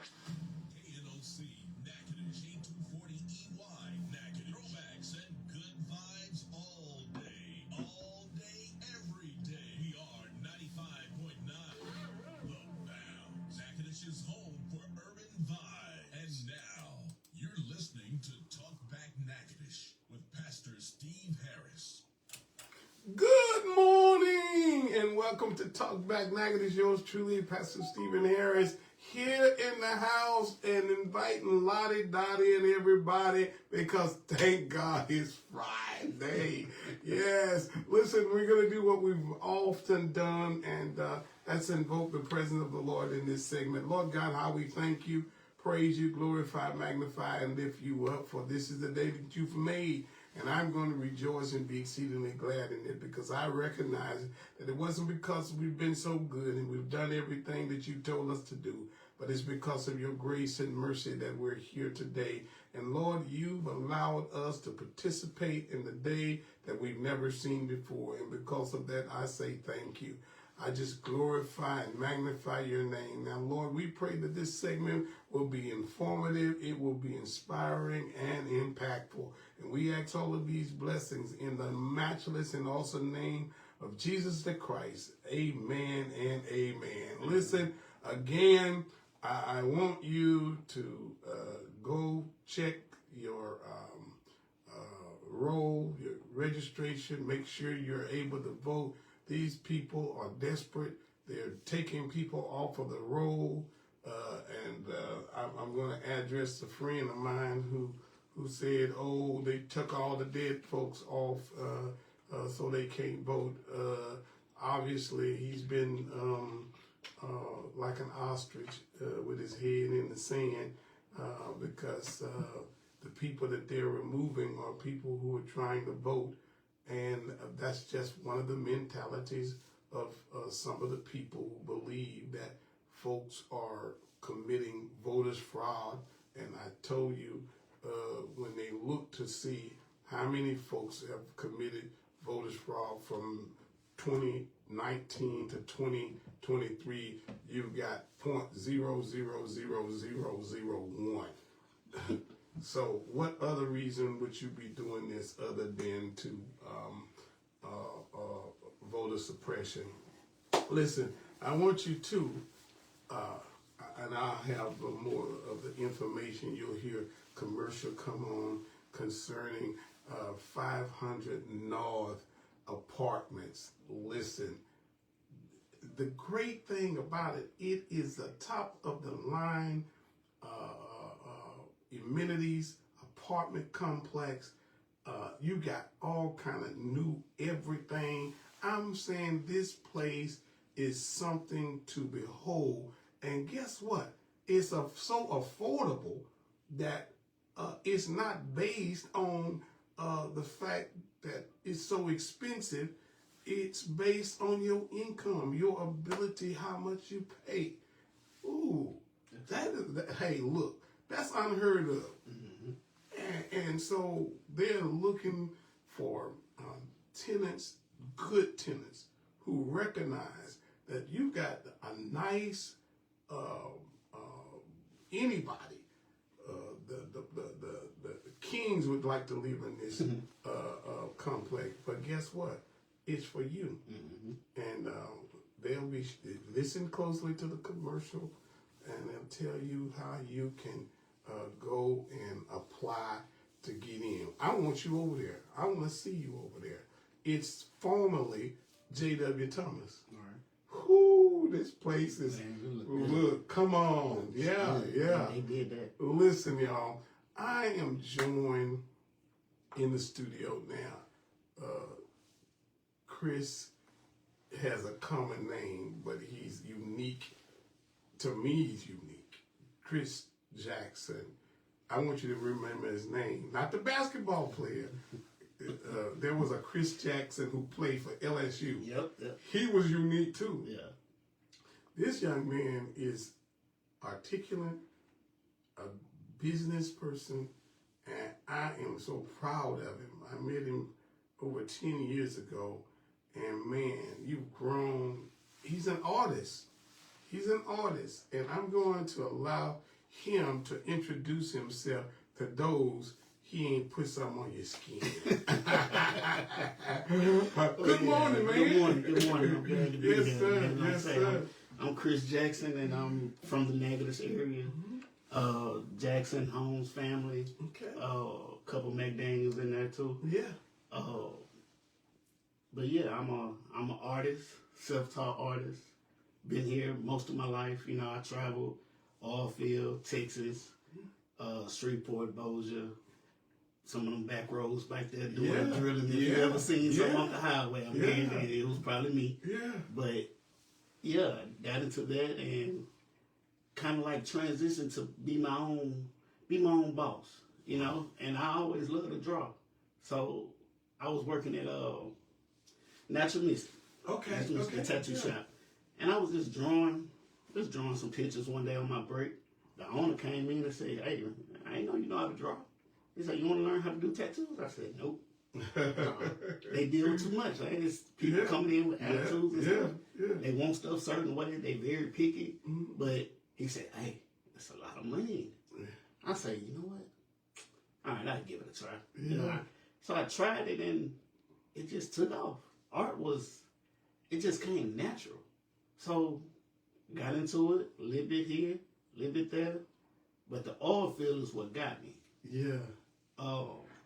KNOC, Natchitoches, 240EY, Natchitoches. Throwbacks and good vibes all day, every day. We are 95.9 The Bounce, Natchitoches' home for urban vibes. And now, you're listening to Talk Back Natchitoches with Pastor Steve Harris. Good morning and welcome to Talk Back Natchitoches. Yours truly, Pastor Stephen Harris, here in the house and inviting Lottie, Dottie, and everybody because thank God it's Friday. Yes, listen, we're going to do what we've often done, and that's invoke the presence of the Lord in this segment. Lord God, how we thank you, praise you, glorify, magnify, and lift you up, for this is the day that you've made. And I'm going to rejoice and be exceedingly glad in it, because I recognize that it wasn't because we've been so good and we've done everything that you told us to do, but it's because of your grace and mercy that we're here today. And Lord, you've allowed us to participate in the day that we've never seen before. And because of that, I say thank you. I just glorify and magnify your name. Now, Lord, we pray that this segment will be informative, it will be inspiring and impactful. And we ask all of these blessings in the matchless and awesome name of Jesus the Christ. Amen and amen. Listen, again, I want you to go check your roll, your registration, make sure you're able to vote. These people are desperate. They're taking people off of the roll. I'm going to address a friend of mine who said, oh, they took all the dead folks off so they can't vote. Obviously, he's been like an ostrich with his head in the sand because the people that they're removing are people who are trying to vote. And that's just one of the mentalities of some of the people who believe that folks are committing voters fraud. And I told you, when they look to see how many folks have committed voters fraud from 2019 to 2023, you've got 0.000001. So what other reason would you be doing this other than to voter suppression? Listen, I want you to, and I'll have more of the information. You'll hear commercial come on concerning 500 North apartments. Listen, the great thing about it, it is the top of the line amenities, apartment complex. You got all kind of new everything. I'm saying this place is something to behold. And guess what? It's so affordable that it's not based on the fact that it's so expensive. It's based on your income, your ability, how much you pay. Ooh, hey, look. That's unheard of. Mm-hmm. And so they're looking for tenants, good tenants, who recognize that you got a nice, anybody, the kings would like to live in this complex. But guess what? It's for you. Mm-hmm. And they'll be, listen closely to the commercial, and they'll tell you how you can go and apply to get in. I want you over there. I want to see you over there. It's formerly J.W. Thomas. All right. Whoo, this place is, look, come on. Yeah. They did that. Listen, y'all, I am joined in the studio now. Chris has a common name, but he's unique. To me, he's unique. Chris Jackson. I want you to remember his name, not the basketball player. There was a Chris Jackson who played for LSU. Yep. He was unique too. Yeah. This young man is articulate, a business person, and I am so proud of him. I met him over 10 years ago, and man, you've grown. He's an artist. And I'm going to allow him to introduce himself to those he ain't put something on your skin. Good morning, man. Good morning. Good morning. I'm glad to be Yes, here. sir. Man. Yes, sir. I'm Chris Jackson, and I'm from the Natchitoches area. Jackson Holmes family. Okay. A couple McDaniels in there too. Yeah. But yeah, I'm an artist, self-taught artist. Been here most of my life. You know, I traveled Oilfield, Texas, Shreveport, Bossier. Some of them back roads back there doing drilling. If you ever seen something off the highway, I'm hearing it was probably me. Yeah. But yeah, got into that and kind of like transitioned to be my own boss, you know. And I always loved to draw, so I was working at Natchitoches. The tattoo shop, and I was just drawing some pictures one day on my break. The owner came in and said, "Hey, I ain't know you know how to draw." He said, "You want to learn how to do tattoos?" I said, "Nope." They deal with too much. Like, it's people coming in with attitudes and stuff. Yeah. They want stuff certain way. They very picky. Mm-hmm. But he said, "Hey, that's a lot of money." Yeah. I say, "You know what? All right, I'll give it a try." Yeah. You know, so I tried it and it just took off. It just came natural. So got into it, a little bit here, a little bit there. But the oil field is what got me. Yeah.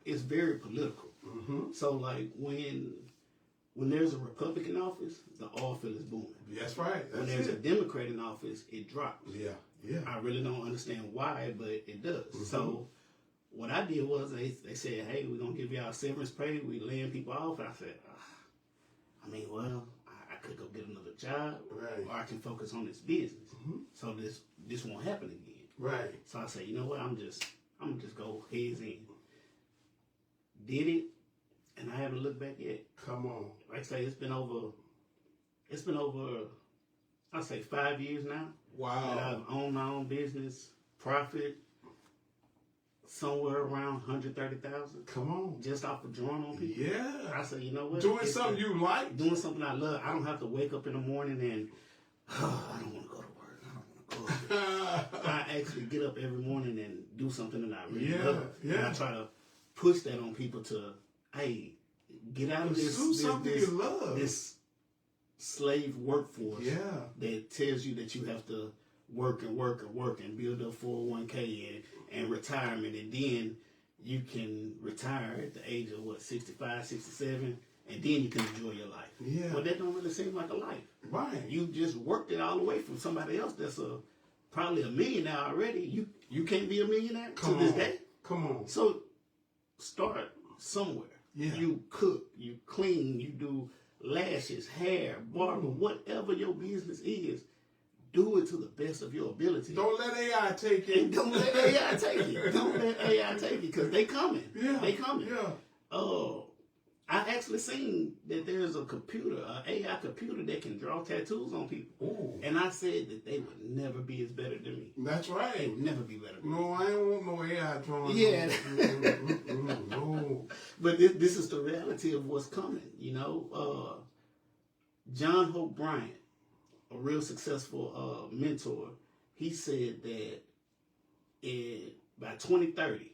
It's very political. Mm-hmm. So like when there's a Republican office, the oil field is booming. That's right. When there's a Democrat in office, it drops. Yeah. Yeah. I really don't understand why, but it does. Mm-hmm. So what I did was they said, "Hey, we're gonna give y'all severance pay. We laying people off." And I said, I could go get another job, right, or I can focus on this business. Mm-hmm. So this won't happen again. Right. So I said, you know what? I'm just go heads in. Did it, and I haven't looked back yet. Come on. Like I say, it's been over. I say 5 years now. Wow. That I've owned my own business, profit somewhere around 130,000. Come on. Just off of drawing on people. Yeah. I said, you know what? Doing something you like. Doing something I love. I don't have to wake up in the morning and I don't want to go to work. I don't want to go. I actually get up every morning and do something that I really love. Yeah. And I try to push that on people to, hey, get out of this slave workforce that tells you that you have to work and work and work and build up 401k and retirement, and then you can retire at the age of 65, 67, and then you can enjoy your life. Yeah. But that don't really seem like a life. Right. You just worked it all the way from somebody else that's probably a millionaire already. You can't be a millionaire to this day. Come on. So start somewhere. Yeah. You cook, you clean, you do lashes, hair, barber, whatever your business is. Do it to the best of your ability. Don't let AI take it. Don't let AI take it. Don't let AI take it, because they coming. Yeah. They coming. Yeah. I actually seen that there's a computer, an AI computer that can draw tattoos on people. Ooh. And I said that they would never be as better than me. That's right. They would never be better than me. No, I ain't want no AI drawing. Yeah. No. But this is the reality of what's coming, you know. John Hope Bryant, a real successful mentor, he said that by 2030,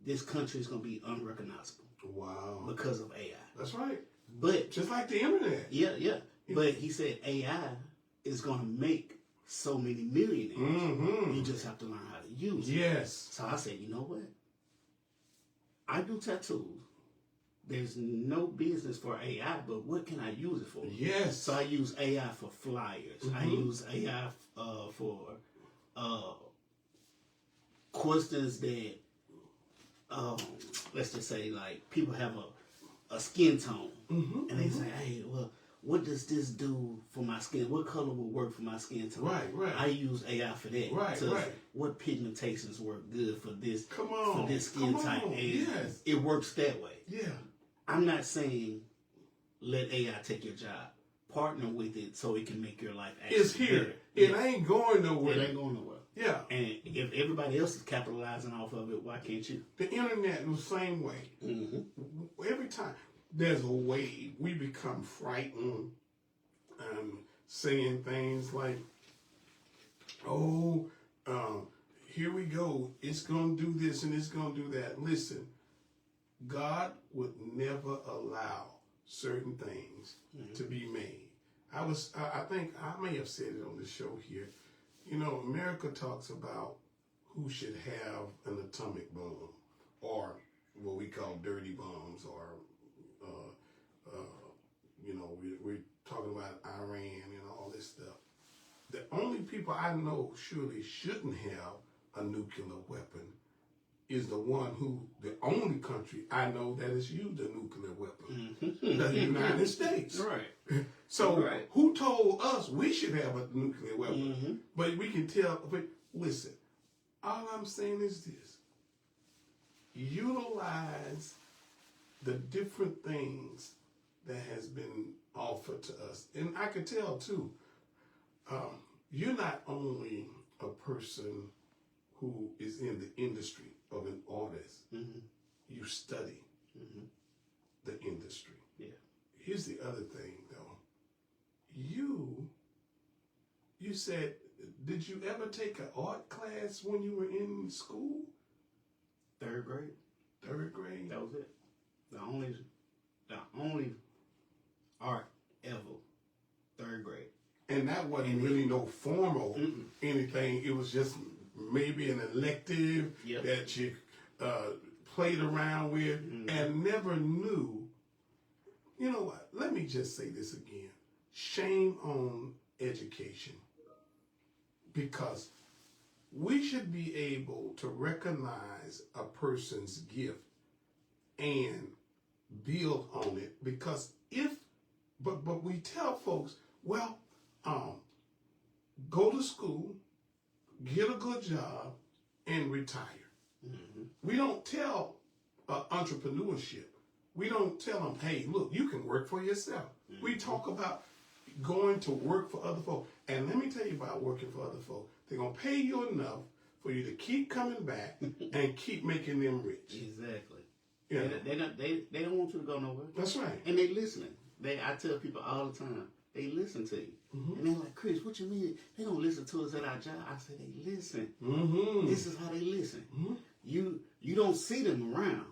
this country is going to be unrecognizable. Wow. Because of AI. That's right. But just like the internet. Yeah, yeah. But he said AI is going to make so many millionaires. Mm-hmm. You just have to learn how to use it. Yes. So I said, you know what? I do tattoos. There's no business for AI, but what can I use it for? Yes. So I use AI for flyers. Mm-hmm. I use AI for questions that, let's just say, like, people have a skin tone. Mm-hmm. And they say, hey, well, what does this do for my skin? What color will work for my skin tone? Right. I use AI for that. Right. What pigmentations work good for this? For this skin type? And it works that way. Yeah. I'm not saying let AI take your job. Partner with it so it can make your life actually better. It's here. It ain't going nowhere. It ain't going nowhere. Yeah. And if everybody else is capitalizing off of it, why can't you? The internet is the same way. Mm-hmm. Every time there's a wave, we become frightened, saying things like, oh, here we go. It's going to do this and it's going to do that. Listen, God would never allow certain things to be made. I think I may have said it on the show here. You know, America talks about who should have an atomic bomb or what we call dirty bombs, or, you know, we're talking about Iran and all this stuff. The only people I know surely shouldn't have a nuclear weapon is the only country I know that has used a nuclear weapon, the United States. Right. So who told us we should have a nuclear weapon? But we can tell, but listen, all I'm saying is this. Utilize the different things that has been offered to us. And I can tell too, you're not only a person who is in the industry of an artist, you study the industry. Yeah. Here's the other thing though. You said, did you ever take an art class when you were in school? Third grade. Third grade? That was it. The only art ever. Third grade. And that wasn't really no formal anything. It was just maybe an elective that you played around with and never knew. You know what? Let me just say this again. Shame on education. Because we should be able to recognize a person's gift and build on it. Because but we tell folks, well, go to school, get a good job, and retire. We don't tell entrepreneurship. We don't tell them, hey, look, you can work for yourself. We talk about going to work for other folks. And let me tell you about working for other folks. They're going to pay you enough for you to keep coming back and keep making them rich. Exactly. Yeah. They don't want you to go nowhere. That's right. And they listening. I tell people all the time, they listen to you. And they're like, Chris, what you mean? They don't listen to us at our job. I say, they listen. This is how they listen. You don't see them around,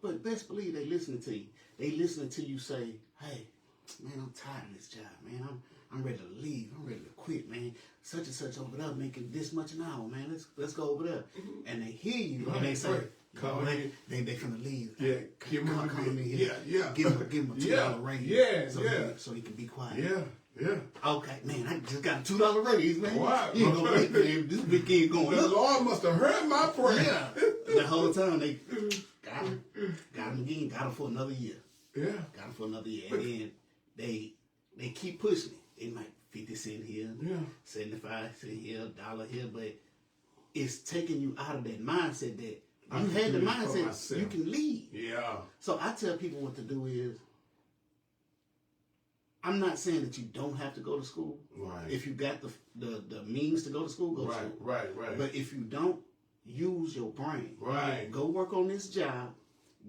but best believe they listening to you. They listening to you say, hey, man, I'm tired of this job, man. I'm ready to leave. I'm ready to quit, man. Such and such over there making this much an hour, man. Let's go over there. And they hear you and they say, Call man, they finna leave. Yeah, give him Call me here. Yeah. Give him a $2 raise. Yeah, so he can be quiet. Yeah. Okay, man, I just got a $2 raise, man. Wow. You know, man, this weekend going The up. Lord must have heard my prayer. Yeah. The whole time they got him again, got him for another year. Yeah. Got him for another year. And then they keep pushing it. It might 50 cents here, 75 cents here, $1 here, but it's taking you out of that mindset that you had the mindset you can leave. Yeah. So I tell people what to do is, I'm not saying that you don't have to go to school. Right. If you got the means to go to school, go to school. Right. But if you don't, use your brain. Right. Go work on this job.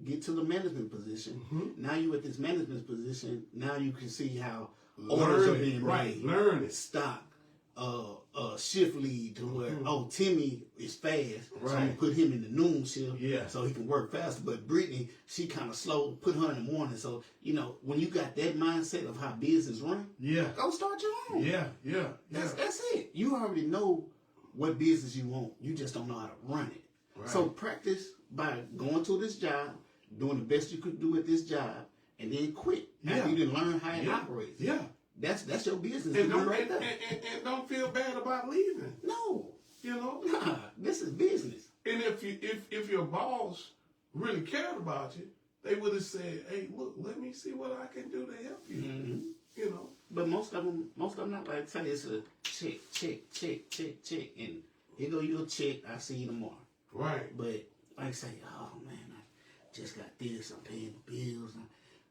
Get to the management position. Now you at this management position. Now you can see how orders are being made. Learn it. Stock, shift lead to where Timmy is fast, so I'm gonna put him in the noon shift, so he can work faster. But Brittany, she kind of slow. Put her in the morning. So when you got that mindset of how business run, go start your own. Yeah. That's it. You already know what business you want. You just don't know how to run it. Right. So practice by going to this job, doing the best you could do at this job, and then quit after you didn't learn how it operates. Yeah. That's your business. And don't feel bad about leaving. No. Nah, this is business. And if your boss really cared about you, they would have said, "Hey, look, let me see what I can do to help you." But most of them not like say it's a check, and here go your check. I see you tomorrow. Right. But like say, oh man, I just got this. I'm paying the bills.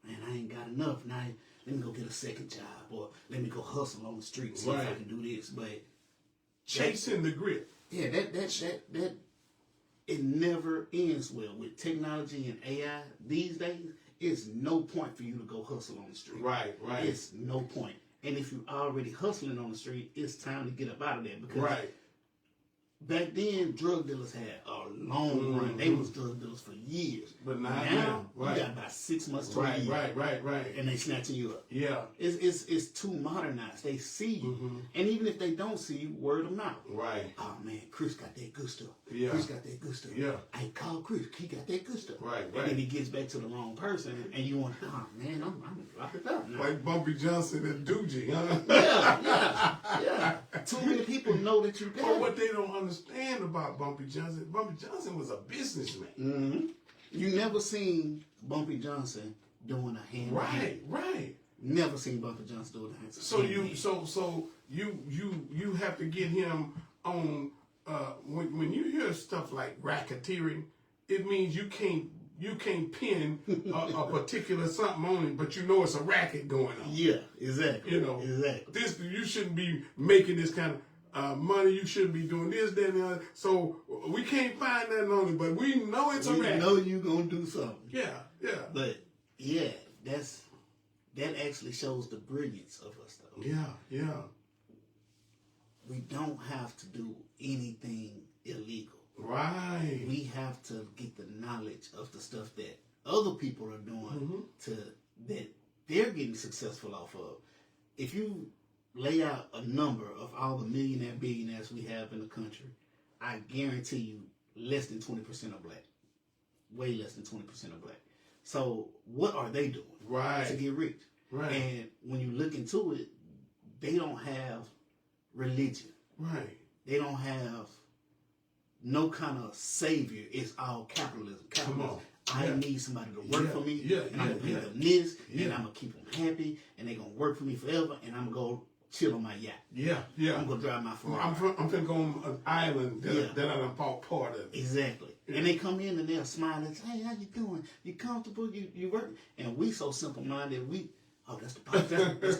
Man, I ain't got enough now. Let me go get a second job, or let me go hustle on the street, see if I can do this. But chasing the grip. Yeah, that it never ends well with technology and AI these days. It's no point for you to go hustle on the street. Right. It's no point. And if you're already hustling on the street, it's time to get up out of there because back then, drug dealers had a long run. They was drug dealers for years. But now right. you got about 6 months to a year. Right. And they snatching you up. Yeah. It's too modernized. They see you. And even if they don't see you, word of mouth. Right. Oh, man, Chris got that good stuff. Yeah. Chris got that good stuff. Yeah. I call Chris. He got that good stuff. Right. And then he gets back to the wrong person. And you want, oh, man, I'm lock it up now. Like Bumpy Johnson and Doogie, huh? Yeah. Too many people know that you got But it. what they don't understand about Bumpy Johnson was a businessman. Mm-hmm. You never seen Bumpy Johnson doing a hand. Right. Never seen Bumpy Johnson doing a hand. So you have to get him on. When you hear stuff like racketeering, it means you can't pin a particular something on it, but you know it's a racket going on. Yeah, exactly. Exactly. You shouldn't be making this kind of money. You shouldn't be doing this, that, and the other. So we can't find nothing on it, but we know it's a racket. We know you gonna do something. Yeah. But yeah, that actually shows the brilliance of us, though. Yeah. We don't have to do anything illegal. Right. We have to get the knowledge of the stuff that other people are doing that they're getting successful off of. If you lay out a number of all the millionaire billionaires we have in the country, I guarantee you less than 20% are black. Way less than 20% are black. So what are they doing to get rich? Right. And when you look into it, they don't have religion. Right. They don't have no kind of savior. It's all capitalism. Come on. I need somebody to work for me, and I'm going to pay them this, and I'm going to keep them happy, and they're going to work for me forever, and I'm going to go chill on my yacht. Yeah. I'm going to drive my Ferrari. I'm finna go on an island that I done bought part of. Exactly. Yeah. And they come in and they're smiling, hey, how you doing? You comfortable? You work? And we so simple-minded, that's the boss.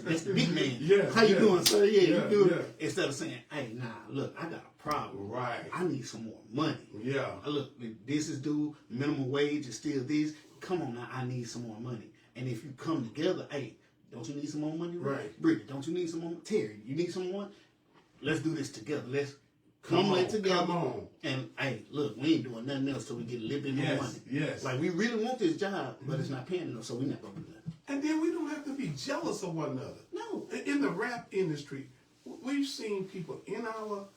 That's the big man. Yeah. How you doing, sir? You good? Yeah. Instead of saying, hey, nah, look, I got a problem. Right. I need some more money. Yeah. Look, this is due, minimum wage is still this. Come on now, I need some more money. And if you come together, hey, don't you need some more money? Right. Bridget, don't you need some more? Terry, you need some more? Let's do this together. Let's come together. Come on. And hey, look, we ain't doing nothing else till we get a little bit more money. Yes. Like we really want this job, but it's not paying enough, so we're not gonna do that. And then we don't have to be jealous of one another. No. In the rap industry, we've seen people in our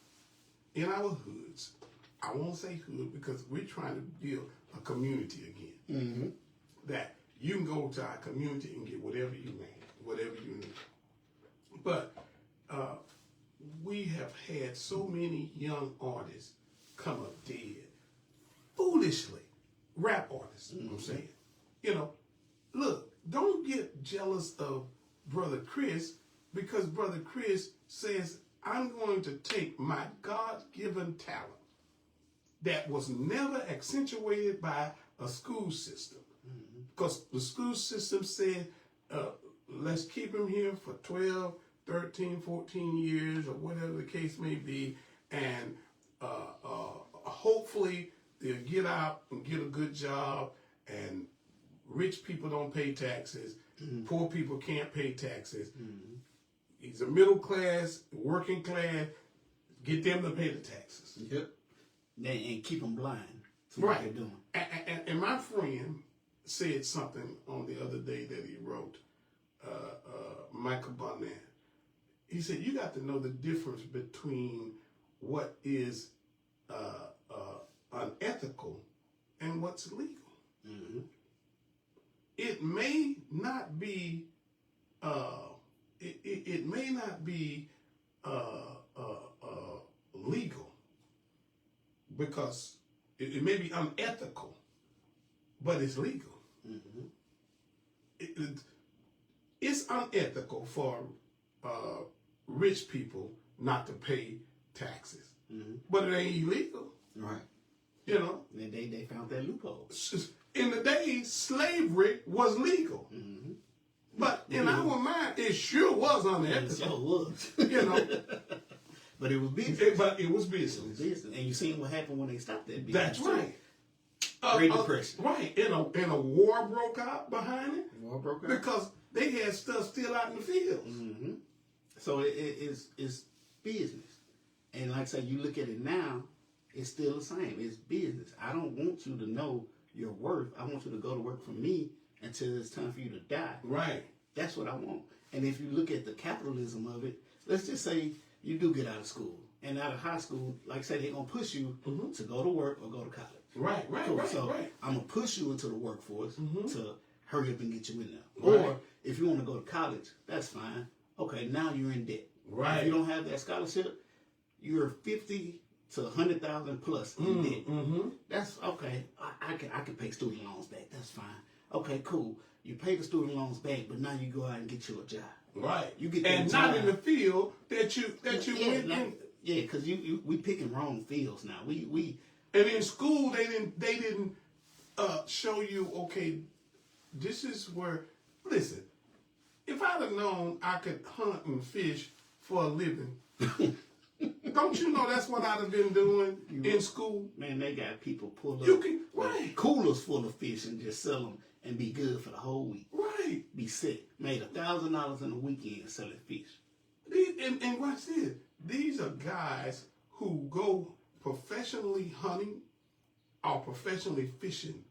hoods. I won't say hood because we're trying to build a community again. Mm-hmm. That you can go to our community and get whatever you need. But we have had so many young artists come up dead foolishly. Rap artists, I'm saying. Look, don't get jealous of Brother Chris because Brother Chris says, I'm going to take my God-given talent that was never accentuated by a school system. Because the school system said, let's keep him here for 12, 13, 14 years or whatever the case may be. And hopefully they'll get out and get a good job and rich people don't pay taxes. Poor people can't pay taxes. He's a middle class, working class. Get them to pay the taxes. Yep. And keep them blind to what they're doing. And my friend said something on the other day that he wrote, Michael Barnett. He said, you got to know the difference between what is unethical and what's legal. Mm-hmm. It may not be it may not be legal because it may be unethical, but it's legal. Mm-hmm. It's unethical for rich people not to pay taxes, but it ain't illegal. Right. And they found that loophole. In the days, slavery was legal. Mm-hmm. But in our mind, it sure was unethical. It sure was. But it was business. It was business. And you seen what happened when they stopped that business. That's right. Great Depression. Right. And a war broke out behind it. War broke out. Because they had stuff still out in the fields. Mm-hmm. So it's business. And like I said, you look at it now, it's still the same. It's business. I don't want you to know your worth. I want you to go to work for me until it's time for you to die. Right. That's what I want. And if you look at the capitalism of it, let's just say you do get out of school. And out of high school, like I said, they're going to push you to go to work or go to college. Right, right, Cool. right, So right. I'm going to push you into the workforce to hurry up and get you in there. Right. Or if you want to go to college, that's fine. Okay, now you're in debt. Right. If you don't have that scholarship, you're 50 to 100,000 plus in debt. That's okay. I can pay student loans back. That's fine. Okay, cool. You pay the student loans back, but now you go out and get you a job. Right. You get and not in the field that you went in. Yeah, because we picking wrong fields now. We And in school they didn't show you, okay, this is where, listen, if I'd have known I could hunt and fish for a living, don't you know that's what I'd have been doing in school? Man, they got people pull up Right. coolers full of fish and just sell them and be good for the whole week. Right. Be sick. Made $1,000 in a weekend selling fish. And watch this. These are guys who go professionally hunting or professionally fishing.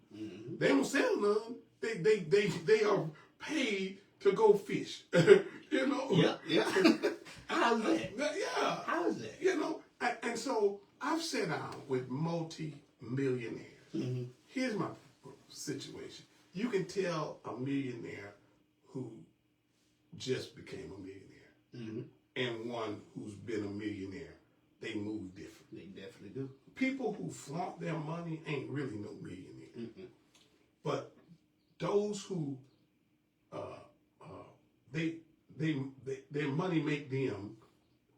They don't sell none. They are paid to go fish. You know? Yeah. How's that? Yeah. How is that? You know? And so I've sat down with multi-millionaires. Here's my situation. You can tell a millionaire who just became a millionaire and one who's been a millionaire. They move different. They definitely do. People who flaunt their money ain't really no millionaires. But those who their money make them,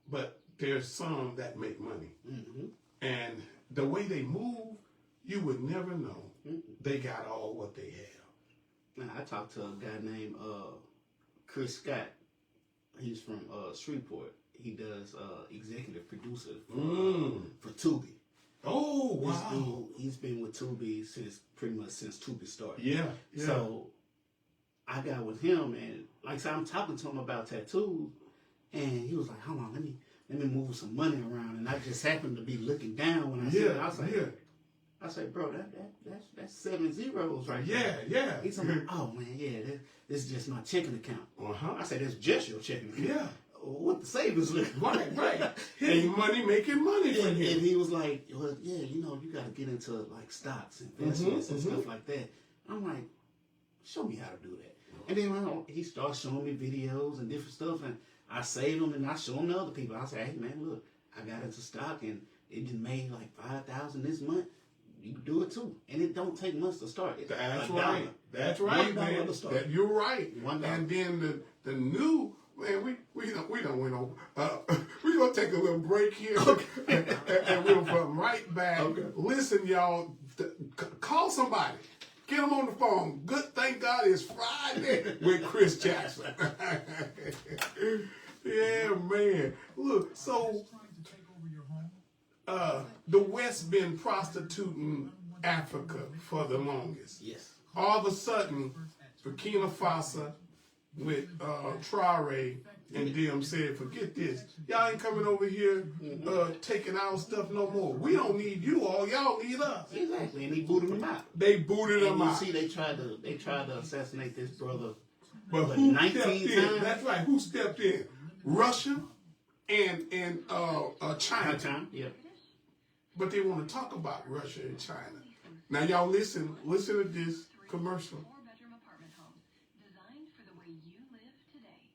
but there's some that make money. And the way they move, you would never know they got all what they have. Now, I talked to a guy named Chris Scott. He's from Shreveport. He does executive producer for Tubi. Oh, This wow. dude, he's been with Tubi pretty much since Tubi started. Yeah. So I got with him, and like I said, I'm talking to him about tattoos, and he was like, "Hold on, let me move some money around." And I just happened to be looking down when I said it. I said, "Bro, that's 7 zeros right there." Yeah. He's like, "Oh man, yeah, this is just my checking account." I said, "That's just your checking account." Yeah. What the savings look Right. His money making money for and him. he was like, "Well, yeah, you got to get into like stocks, investments, and stuff like that." I'm like, "Show me how to do that." And then he starts showing me videos and different stuff, and I save them and I show them to other people. I say, "Hey man, look, I got into stock and it just made like $5,000 this month. You can do it too, and it don't take much to start. It's That's $1. right. That's right, $1 man. to start. You're right. $1. And then the new man, we don't went over. We're gonna take a little break here, and we'll come right back. Okay. Listen, y'all, call somebody. Get them on the phone. Good, thank God it's Friday with Chris Jackson. Yeah, man. Look, so the West been prostituting Africa for the longest. Yes. All of a sudden, Burkina Faso with Traore and them said, forget this. Y'all ain't coming over here taking our stuff no more. We don't need you all. Y'all need us. Exactly, and he booted him out. They booted And him you out. see, they tried to assassinate this brother. But What, who 19 stepped in? times? That's right. Who stepped in? Russia and China. Time, yeah. But they want to talk about Russia and China. Now y'all listen to this commercial. 4-bedroom apartment home designed for the way you live today.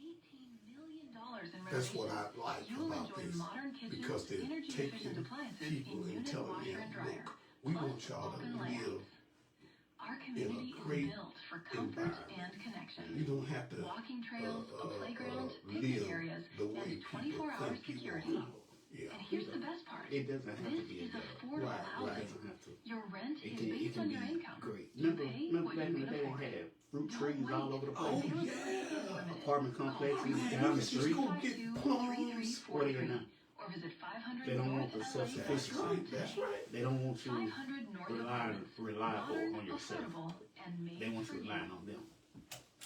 $18 million in That's what renovations. I like You'll about enjoy this, modern kitchens, because they're energy-efficient taking appliances people in and unit telling washer them, and dryer. look, we plus want y'all to open live. layouts. Our community great is built for comfort environment. and connection. You don't have to Walking trails, a playground, live picnic areas, the way and people 24-hour think you security. want. Yeah. And here's the best part. It doesn't have to This be a is job. affordable Right, housing. right. It doesn't have to. Your rent It is can based on your be income. great. You Remember pay back what in you the can day afford. they had fruit Don't trees wait. all over the Oh, place. yeah. Apartment complexes Man, down the let's just street. go get plums. What are you now? Or visit 500 They don't want North the LA self-sufficiency. That's right. That's right. They don't want you 500 North Apartments. reliable Modern, on yourself. affordable, and made They want for you relying on them.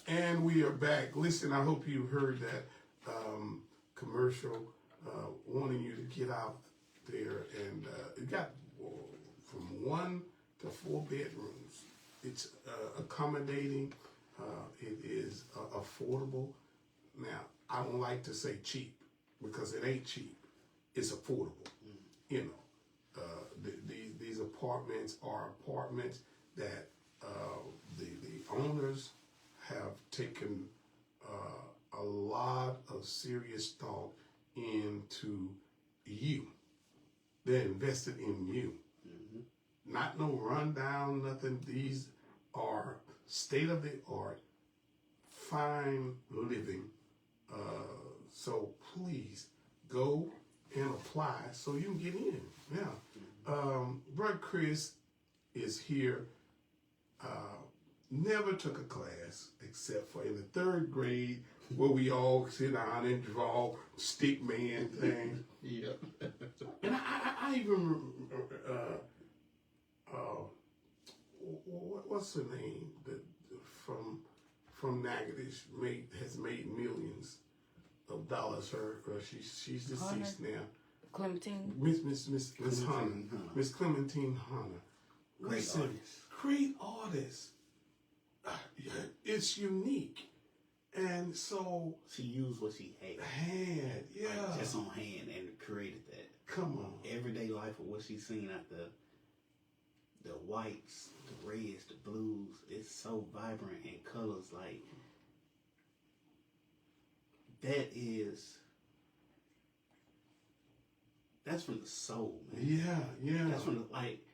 And we are back. Listen, I hope you heard that commercial wanting you to get out there, and it got from 1 to 4 bedrooms. It's accommodating. It is affordable. Now, I don't like to say cheap because it ain't cheap. It's affordable. You know, these apartments are apartments that the owners have taken a lot of serious thought into you. They're invested in you. Not no rundown, nothing. These are state-of-the-art, fine living. So please go and apply so you can get in. Yeah. Brother Chris is here. Never took a class except for in the 3rd grade where we all sit down and draw stick man things. Yeah. And I even what's her name that from Natchitoches has made millions of dollars. She's deceased now. Clementine. Miss Hunter. Miss Clementine Hunter. Great artist. It's unique. And so she used what she had. Yeah. Like just on hand and created that. Come on. Everyday life of what she's seen out the whites, the reds, the blues. It's so vibrant in colors. Like that's from the soul, man. Yeah. That's from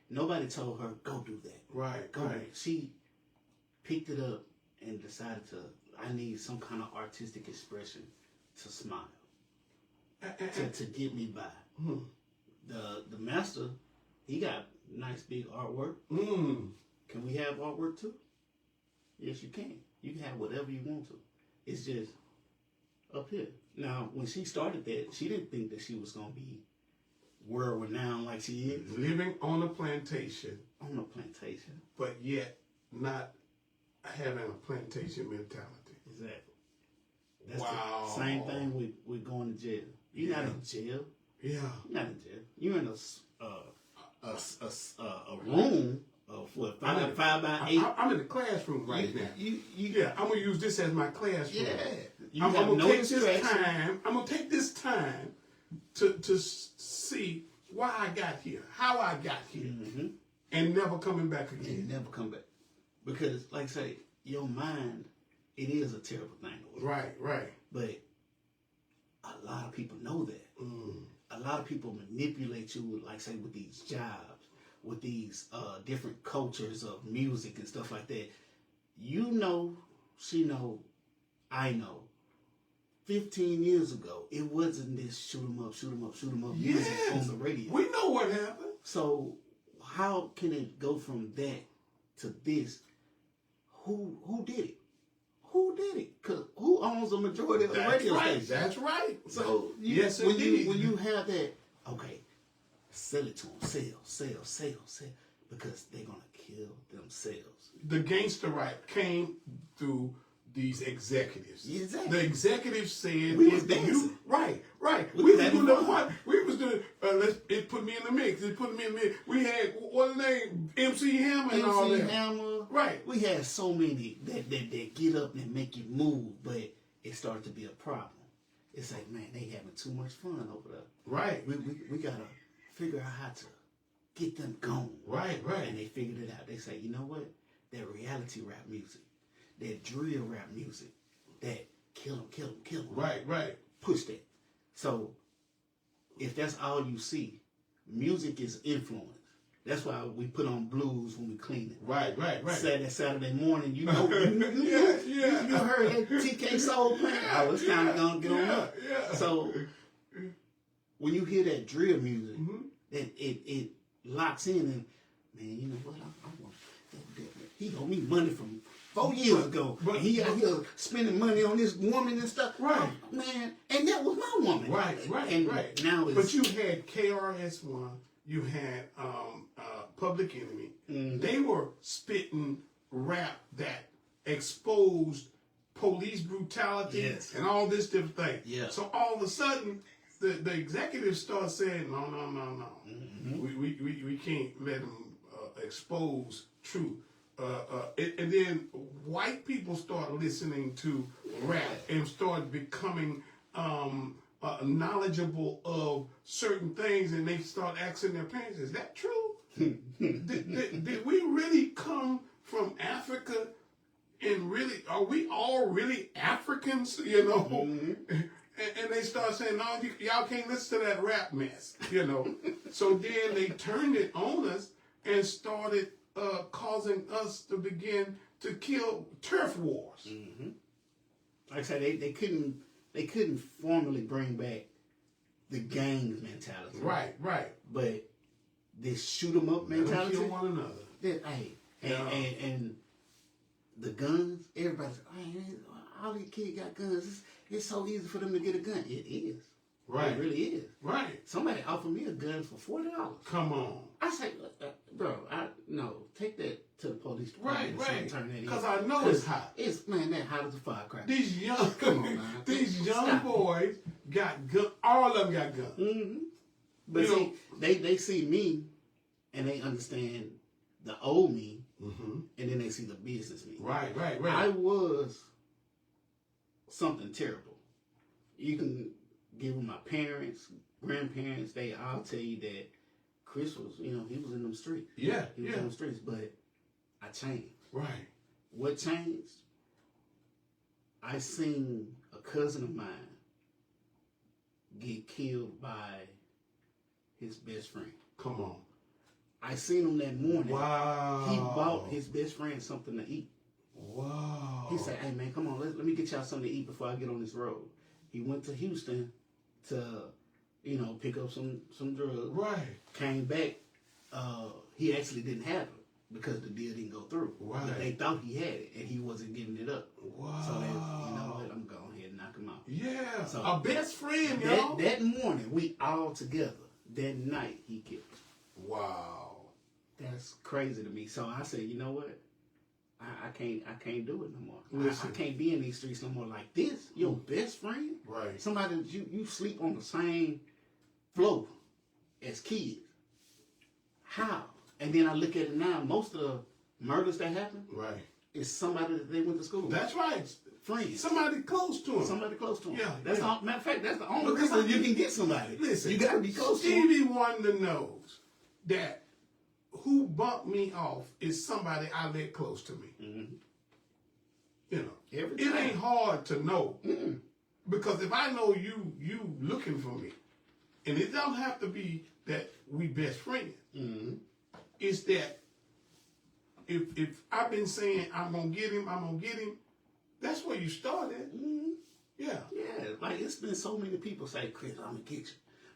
nobody told her go do that. Right. Go. Right. She picked it up and decided I need some kind of artistic expression to smile, to get me by. The master, he got nice big artwork. Can we have artwork too? Yes, you can. You can have whatever you want to. It's just up here. Now, when she started that, she didn't think that she was going to be world renowned like she is. Living on a plantation. On a plantation. But yet not having a plantation mentality. Exactly. That's wow. The same thing with going to jail. You're not in jail. Yeah. You're not in jail. You're in a room of what, 5 by 8. I'm in the classroom right now. I'm gonna use this as my classroom. Yeah. I'm gonna take this time. I'm gonna take this time to see why I got here, how I got here, and never coming back again. And never come back, because, like I say, your mind, it is a terrible thing. Right. But a lot of people know that. A lot of people manipulate you, like say, with these jobs, with these different cultures of music and stuff like that. You know, she know, I know. 15 years ago, it wasn't this shoot 'em up music on the radio. We know what happened. So how can it go from that to this? Who did it? Who did it? Cause who owns the majority of the radio station? That's right. So when you have that, okay, sell it to them, sell, because they're gonna kill themselves. The gangster rap came through these executives. Exactly. The executives said, we was dancing. Right. We was doing what? We was doing. It put me in the mix. We had what's the name? MC Hammer and all that. MC Hammer. Right. We had so many that get up and make you move, but it started to be a problem. It's like, man, they having too much fun over there. Right. We gotta figure out how to get them going. Right. And they figured it out. They say, you know what? That reality rap music, that drill rap music, that kill them. Right. Push that. So, if that's all you see, music is influence. That's why we put on blues when we clean it. Right. Saturday morning, you know, you heard that TK Soul playing. Oh, it's time to go and get on up. Yeah. So, when you hear that drill music, it locks in, and man, you know what? I want that. He owed me money from 4 years ago. But he out here spending money on this woman and stuff. Right. Oh, man, and that was my woman. Right. Now it's... But you had KRS-One, you had Public Enemy. They were spitting rap that exposed police brutality and all this different thing. Yeah. So all of a sudden, the executives start saying, no. We can't let them expose truth. And then white people start listening to rap and start becoming knowledgeable of certain things, and they start asking their parents, is that true? did we really come from Africa? And really, are we all really Africans? You know? Mm-hmm. And they start saying, no, y'all can't listen to that rap mess, you know. So then they turned it on us and started causing us to begin to kill turf wars. Mm-hmm. Like I said, they couldn't formally bring back the gang mentality. Right. But this shoot 'em up mentality. Kill one another. And the guns, everybody's man, all these kids got guns. It's so easy for them to get a gun. It is. Right. It really is. Right. Somebody offered me a gun for $40. Come on. I say, bro, take that to the police department. Right. Turn that in. Because I know it's hot. That hot as a firecracker. These young boys got guns. All of them got guns. Mm-hmm. But see, they see me, and they understand the old me, mm-hmm. and then they see the business me. Right. I was something terrible. You can give them my parents, grandparents, they all tell you that Chris was, he was in them streets. Yeah. He was in them streets, but I changed. Right. What changed? I seen a cousin of mine get killed by his best friend. Come on. I seen him that morning. Wow. He bought his best friend something to eat. Wow. He said, hey man, come on, let me get y'all something to eat before I get on this road. He went to Houston to, pick up some drugs. Right. Came back. He actually didn't have it because the deal didn't go through. Right. But they thought he had it and he wasn't giving it up. Wow. So they, you know what, I'm going ahead and knock him out. Yeah. So a best friend, y'all. That morning, we all together. That night, he killed him. Wow. That's crazy to me. So I said, you know what? I can't do it no more. I can't be in these streets no more like this. Your best friend? Right. Somebody that you sleep on the same floor as kids. How? And then I look at it now, most of the murders that happen is somebody that they went to school with. That's right. Friends. Somebody close to him. Yeah. That's all, matter of fact, that's the only reason you can get somebody. Listen, you gotta be close to him. Stevie Wonder knows that who bumped me off is somebody I let close to me. Mm-hmm. It ain't hard to know. Mm-mm. Because if I know you looking for me, and it don't have to be that we best friends. Mm-hmm. It's that if I've been saying I'm gonna get him, that's where you started. Mm-hmm. Yeah. Yeah. Like it's been so many people say, Chris, I'm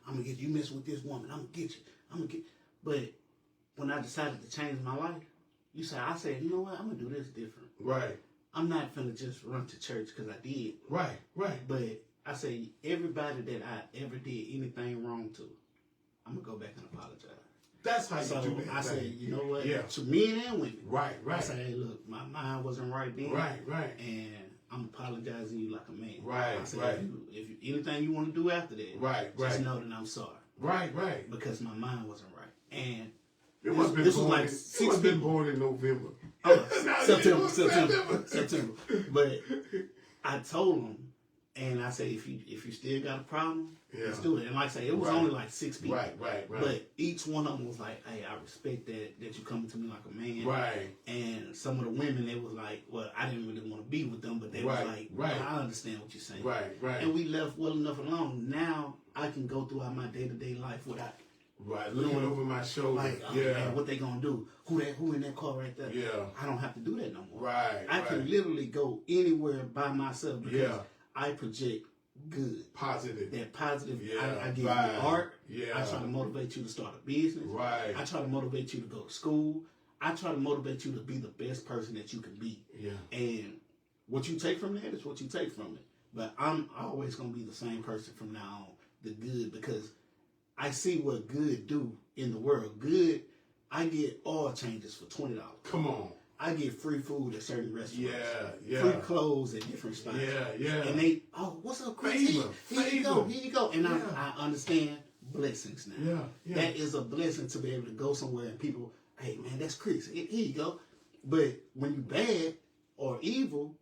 gonna get you. You mess with this woman, I'm gonna get you. But when I decided to change my life, I said, you know what? I'm gonna do this different. Right. I'm not finna just run to church because I did. Right. But I say everybody that I ever did anything wrong to, I'm gonna go back and apologize. That's how you do that. I say, you know what? Yeah. To men and women. Right. I say, hey, look, my mind wasn't right then. Right. And I'm apologizing to you like a man. Right. I say, if anything you want to do after that, just know that I'm sorry. Right. Because my mind wasn't right. And It was been born in November. September. But I told him, and I said, if you still got a problem, let's do it. And like I say, it was only like 6 people. Right. But each one of them was like, hey, I respect that you coming to me like a man. Right. And some of the women, they was like, well, I didn't really want to be with them, but they was like, I understand what you're saying. Right. And we left well enough alone. Now I can go throughout my day-to-day life without looking over my shoulder. Like, man, what they gonna do? Who in that car right there? Yeah. I don't have to do that no more. I can literally go anywhere by myself because I project good. Positive. That positive. Yeah. I give you art. Yeah. I try to motivate you to start a business. Right. I try to motivate you to go to school. I try to motivate you to be the best person that you can be. Yeah. And what you take from that is what you take from it. But I'm always gonna be the same person from now on. The good, because I see what good do in the world. Good, I get oil changes for $20. Come on. I get free food at certain restaurants. Yeah. Free clothes at different spots. Yeah. And they, oh, what's up, Chris? Here you go. And I understand blessings now. Yeah. That is a blessing to be able to go somewhere and people, hey man, that's Chris. Here you go. But when you bad or evil,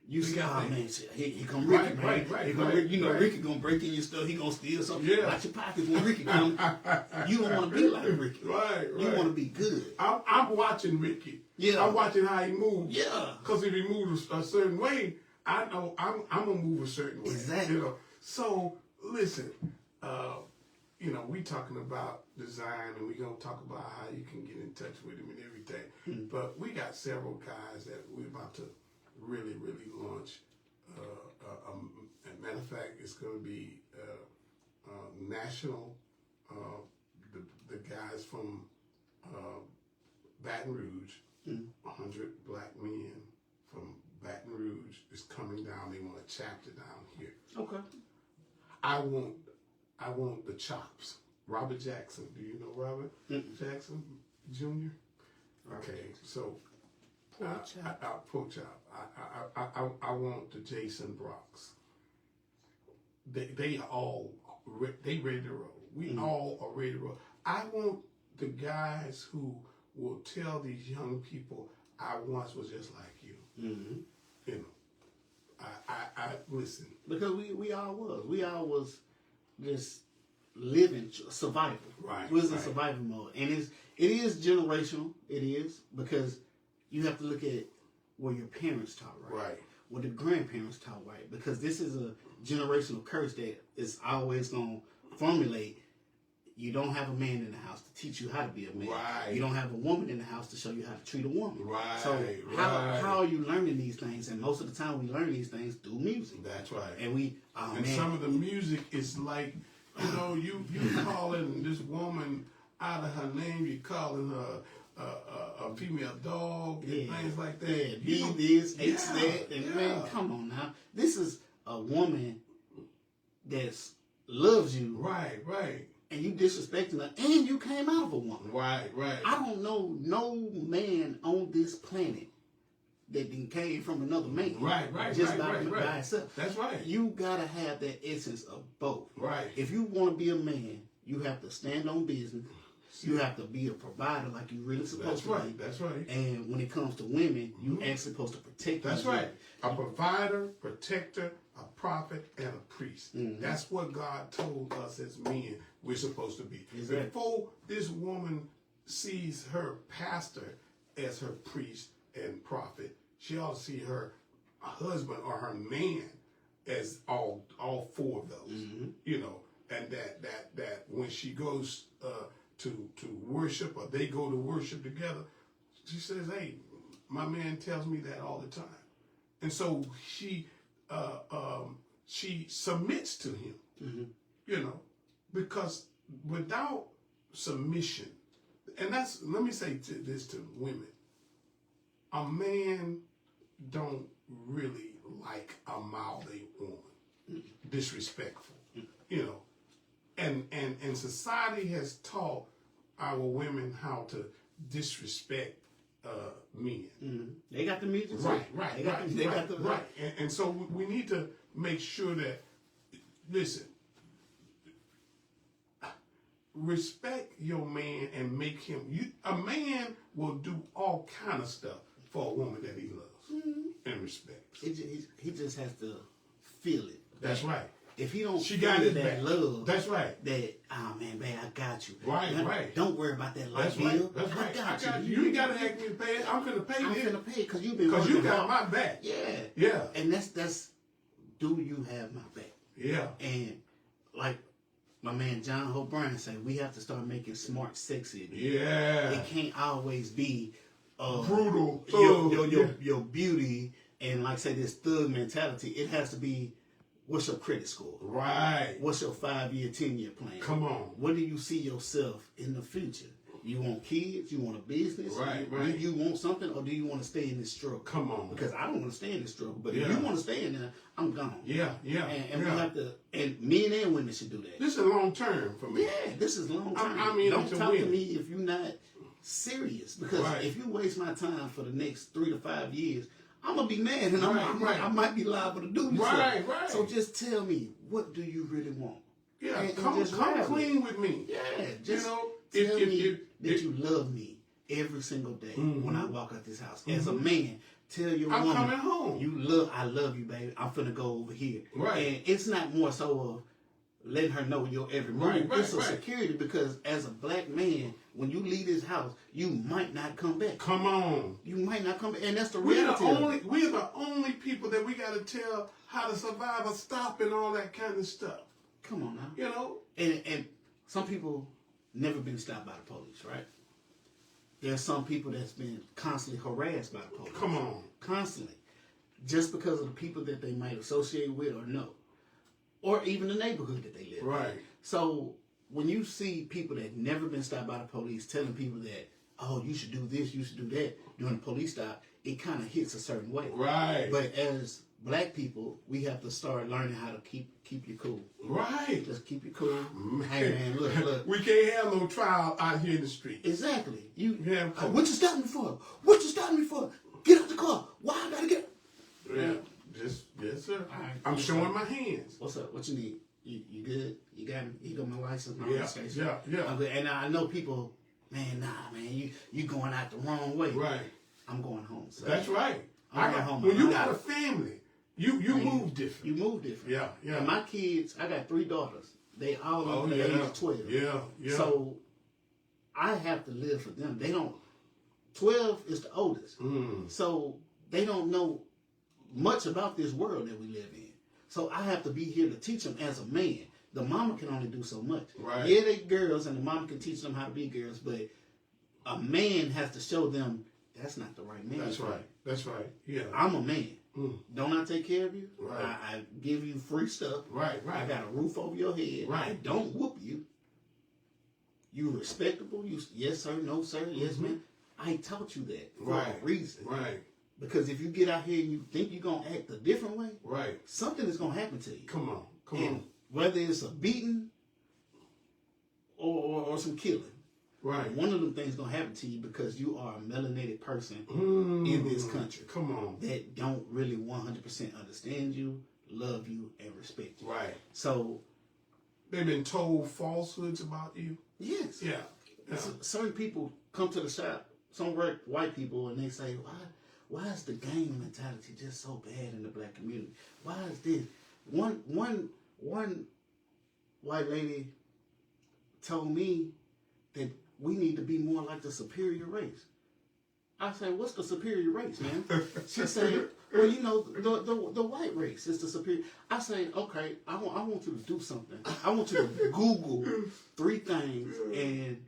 you say, oh man, here come Ricky, man. Ricky gonna break in your stuff. He gonna steal something. Yeah. Watch your pockets when Ricky comes. You don't want to be like Ricky. Right. You want to be good. I'm watching Ricky. Yeah. I'm watching how he moves. Yeah. Because if he moves a certain way, I know I'm gonna move a certain way. Exactly. So listen, we talking about design, and we gonna talk about how you can get in touch with him and everything. But we got several guys that we're about to really launch. Matter of fact, it's gonna be national. The guys from Baton Rouge, 100 black men from Baton Rouge is coming down. They want a chapter down here. Okay. I want the chops. Robert Jackson. Do you know Robert Jackson Jr.? Okay, so pork chop. I want the Jason Brocks. They all ready to roll. We all are ready to roll. I want the guys who will tell these young people, I once was just like you. I listen. Because we all was. We all was just living survival. Right. We was in survival mode. And it is generational. It is. Because you have to look at where your parents taught right. What the grandparents taught right. Because this is a generational curse that is always going to formulate. You don't have a man in the house to teach you how to be a man. Right. You don't have a woman in the house to show you how to treat a woman. Right. So how are you learning these things? And most of the time we learn these things through music. That's right. And some of the music is like, you calling this woman out of her name, you calling her a female dog and things like that. Yeah, be this, H that, and man, come on now. This is a woman that loves you. Right. And you disrespecting her, and you came out of a woman. Right. I don't know no man on this planet that came from another man. Right. Just by itself. That's right. You gotta have that essence of both. Right. If you want to be a man, you have to stand on business. You have to be a provider like you really supposed to be. That's right. And when it comes to women, you actually supposed to protect them. That's right. A provider, protector, a prophet, and a priest. That's what God told us as men we're supposed to be. Exactly. Before this woman sees her pastor as her priest and prophet, she ought to see her husband or her man as all four of those. And that when she goes to worship, or they go to worship together, she says, hey, my man tells me that all the time. And so she submits to him, because without submission, and let me say this to women, a man don't really like a mouthy woman, disrespectful, and society has taught our women how to disrespect men. They got the music. Right. And so we need to make sure that, listen, respect your man and make him. A man will do all kind of stuff for a woman that he loves and respects. He just has to feel it. That's right. If he don't She feel got his that back. love, That's right. that, oh man, babe, I got you. Right. Don't worry about that light That's bill. right. That's right. I got you. You ain't got to ask me to pay it. I'm going to pay I'm it. finna pay because you've been Because working you got hard. my back. Yeah. And that's do you have my back? Yeah. And like my man John Hope Bryan said, we have to start making smart sex again. Yeah. It can't always be brutal. Your beauty and like say this thug mentality. It has to be, what's your credit score? Right. What's your 5-year, 10-year plan? Come on. Where do you see yourself in the future? You want kids? You want a business? Right. Do you want something, or do you want to stay in this struggle? Come on. Because I don't want to stay in this struggle. But if you want to stay in there, I'm gone. Yeah. And we have to, and men and women should do that. This is long term for me. Yeah, this is long term. I mean, don't talk to me if you're not serious. Because Right. if you waste my time for the next 3 to 5 years, I'm going to be mad and Right. I might be liable to do you Right, something. right. So just tell me, what do you really want? Yeah, And come just ride clean with me. Yeah, just know, tell if- me if- that if- you love me every single day Mhm. when I walk out this house. As a man, tell your I'm woman, coming home. I love you, baby. I'm finna go over here. Right. And it's not more so of letting her know your every move. Right, right, it's a right. security, because as a black man, when you leave this house, you might not come back. Come on. You might not come back. And that's the We're reality. we're the only people that we got to tell how to survive a stop and all that kind of stuff. Come on now. You know? And some people never been stopped by the police, right? There's some people that's been constantly harassed by the police. Come on. Constantly. Just because of the people that they might associate with or know. Or even the neighborhood that they live in. Right. So when you see people that never been stopped by the police telling people that, oh, you should do this, you should do that during the police stop, it kind of hits a certain way. Right. But as black people, we have to start learning how to keep you cool. Right. Just keep you cool. Hey man, look. We can't have no trial out here in the street. Exactly. You. Yeah. What you stopping me for? What you stopping me for? Get out the car. Why I gotta get? Yeah. Yes, sir. All right. I'm showing my hands. What's up? What you need? You good? You got me? You got my license? My Yeah, registration? yeah. I'm good. And I know people. Man, you going out the wrong way. Right. I'm going home. So That's right. I'm going home. When you got a family, you move different. You move different. Yeah, yeah. And my kids, I got 3 daughters. They all Oh, under the yeah. age of 12. Yeah, yeah. So I have to live for them. They don't. 12 is the oldest. Mm. So they don't know much about this world that we live in. So I have to be here to teach them as a man. The mama can only do so much. Right. Yeah, they girls, and the mama can teach them how to be girls, but a man has to show them that's not the right man. That's right. That's right. Yeah. I'm a man. Mm. Don't I take care of you? Right. I give you free stuff. Right, right. I got a roof over your head. Right. I don't whoop you. You respectable. You yes sir, no sir, yes ma'am. I taught you that for Right. a reason. Right. Because if you get out here and you think you're going to act a different way, Right. something is going to happen to you. Come on. Come And on. whether it's a beating or some killing, Right. one of them things going to happen to you because you are a melanated person Mm. in this country Come on. that don't really 100% understand you, love you, and respect you. Right. So, They've been told falsehoods about you. yes. Yeah. Yeah. Certain people come to the shop, some white people, and they say, why is the gang mentality just so bad in the black community? Why is this? One white lady told me that we need to be more like the superior race. I said, what's the superior race, man? She said, well, you know, the white race is the superior. I say, okay, I want you to do something. I want you to Google 3 things, and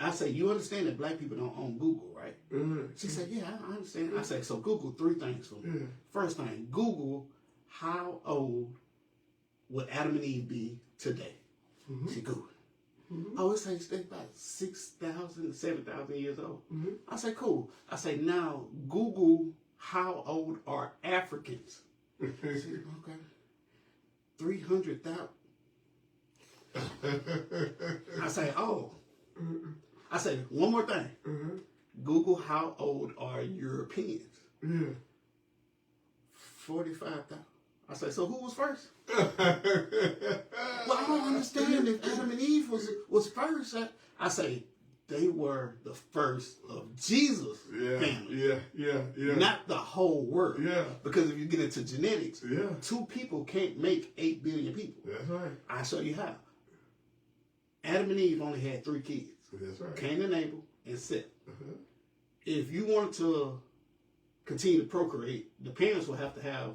I say, you understand that black people don't own Google, right? Mm. She said, yeah, I understand. I said, so Google 3 things for me. Yeah. First thing, Google how old would Adam and Eve be today? She Googled. Oh, it says they're about 6,000, 7,000 years old. I say, cool. I say, now Google how old are Africans? She said, okay. 300,000. I say, oh. I say, one more thing. Google how old are Europeans? 45,000. I say, so who was first? Well, I don't understand if Adam and Eve was first. I say, they were the first of Jesus' family. Yeah. Not the whole world. Yeah. Because if you get into genetics, Yeah. 2 people can't make 8 billion people. That's right. I'll show you how. Adam and Eve only had 3 kids. That's right. Cain and Abel and Seth. If you want to continue to procreate, the parents will have to have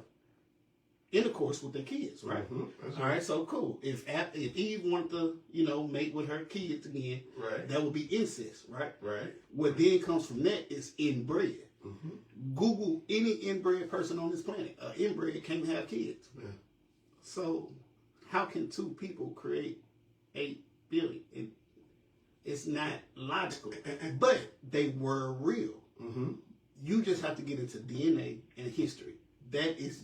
intercourse with their kids, right? That's All right, so cool. If Eve wanted to, mate with her kids again, Right. that would be incest, right? Right. What then comes from that is inbred. Google any inbred person on this planet. Inbred can't have kids. Yeah. So how can 2 people create 8 billion? It's not logical. But they were real. You just have to get into DNA and history. That is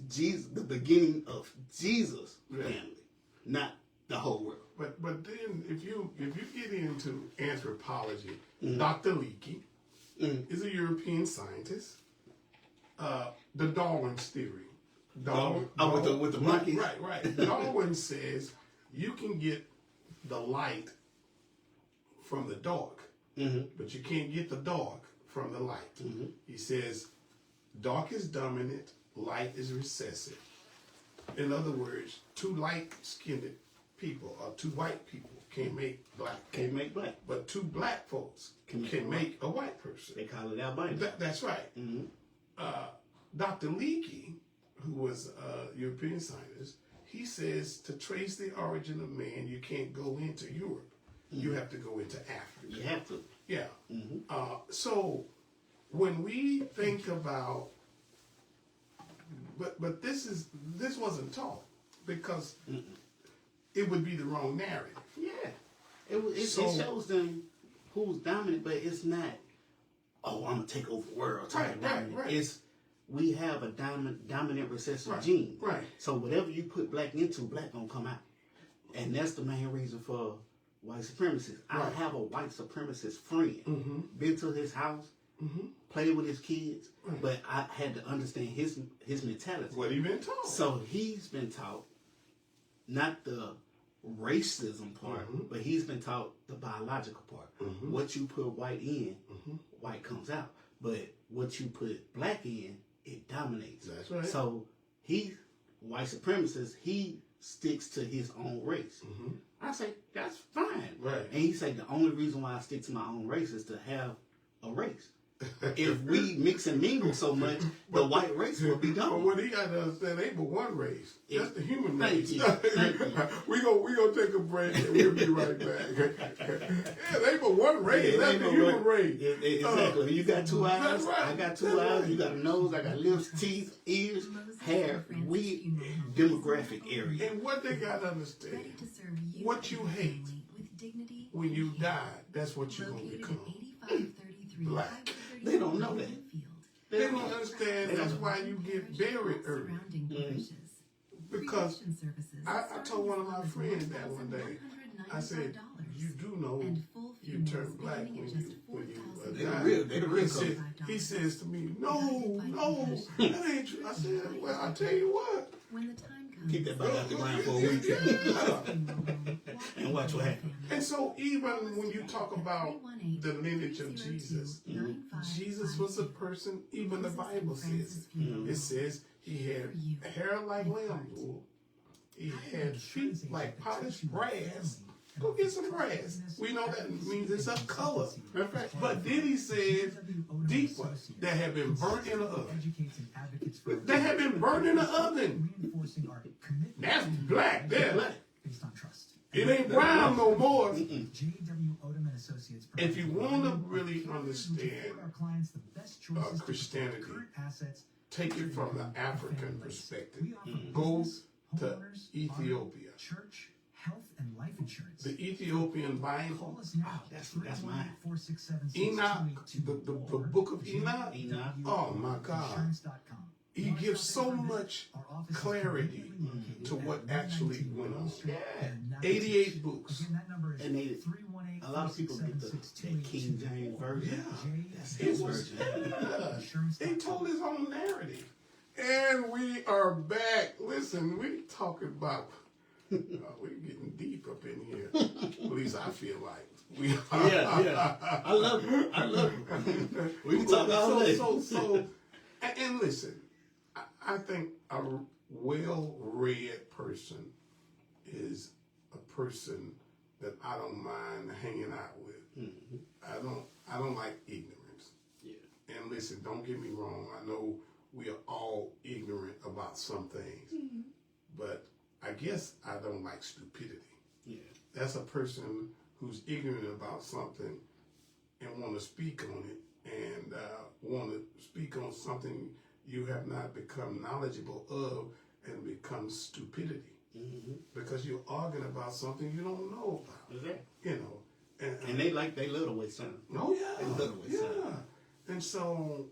the beginning of Jesus' family, not the whole world. But then if you get into anthropology, Dr. Leakey is a European scientist. The Darwin's theory. With the monkeys. Right. Darwin says you can get the light from the dark, but you can't get the dark from the light. He says dark is dominant, light is recessive. In other words, two light-skinned people or two white people can't make black. Can't make black. But two black folks can make a white person. They call it albino. That's right. Dr. Leakey, who was a European scientist, he says to trace the origin of man, you can't go into Europe. You have to go into Africa. You have to. Yeah. So when we think about, but this wasn't taught because it would be the wrong narrative. Yeah. It shows them who's dominant, but it's not, oh, I'm going to take over the world. Right. It's, we have a dominant recessive gene. Right. So whatever you put black into, black going to come out. And that's the main reason for white supremacists. I have a white supremacist friend. Been to his house, played with his kids, but I had to understand his mentality. What he been taught. So he's been taught not the racism part, but he's been taught the biological part. What you put white in, white comes out. But what you put black in, it dominates. That's right. So white supremacist, he sticks to his own race. I say, that's fine. Right. And he say, the only reason why I stick to my own race is to have a race. If we mix and mingle so much, the white race will be But gone. what he got to understand, ain't but one race. That's the human race. Thank you. we gonna take a break and we'll be right back. Yeah, they ain't but one race. Yeah, That's the human race. Exactly. You got two eyes. Right. I got two eyes. You got a nose. I got lips, teeth, ears, hair. We demographic area. And what they got to understand, what you hate when you die, that's what you're gonna become. Black. They don't know that. They don't understand. That's why you get buried early. Because I told one of my friends that one day. I said, "You do know you turn black when you die." They the real he says to me, "No, that ain't true." I said, "Well, I tell you what." When the time comes, Keep that body out the ground for a week and watch what happens. And so even when you talk about the lineage of Jesus, Jesus was a person, even the Bible says it. It says he had hair like lamb wool. He had feet like polished brass. Go get some brass. We know that means it's a color. But then he said deeper, that have been burnt in the oven. They have been burnt in the oven. That's black there. Based on trust. It ain't brown no more. J.W. Odom and Associates. If you want to really understand our clients the best choices Christianity, current assets, take it from the African perspective. Go to Ethiopia. church, health, and life insurance. The Ethiopian Bible, Call us now. That's mine. 318-467-6282 Enoch, the book of Enoch. Oh my God. Insurance.com. He gives so much clarity to what actually went on. 88 books. Again, that number is And a lot of people get that King James version. That's his version. He told his own narrative. And we are back. Listen, we talking about, we're getting deep up in here. At least I feel like. We are. Yeah. I love it. We can talk all day. And listen, I think a well-read person is a person that I don't mind hanging out with. I don't like ignorance. Yeah. And listen, don't get me wrong. I know we are all ignorant about some things, but I guess I don't like stupidity. Yeah. That's a person who's ignorant about something and want to speak on it and want to speak on something you have not become knowledgeable of, and becomes stupidity because you're arguing about something you don't know about. Exactly. You know, And they love to waste time. oh yeah, They love to waste time. And so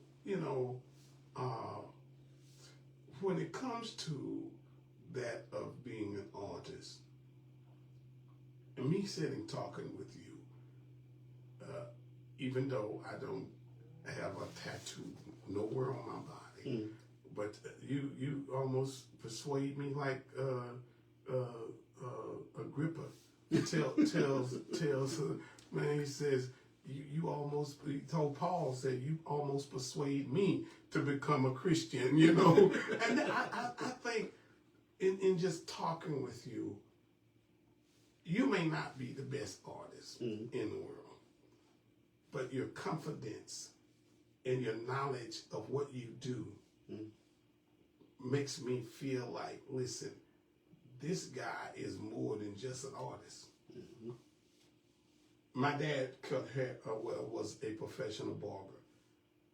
when it comes to that of being an artist, And me sitting talking with you, even though I don't have a tattoo nowhere on my body, but you almost persuade me like Agrippa tells man, he says you almost, he told Paul, said you almost persuade me to become a Christian, you know. And I think in just talking with you, you may not be the best artist in the world, but your confidence and your knowledge of what you do makes me feel like, listen, this guy is more than just an artist. My dad cut hair, was a professional barber.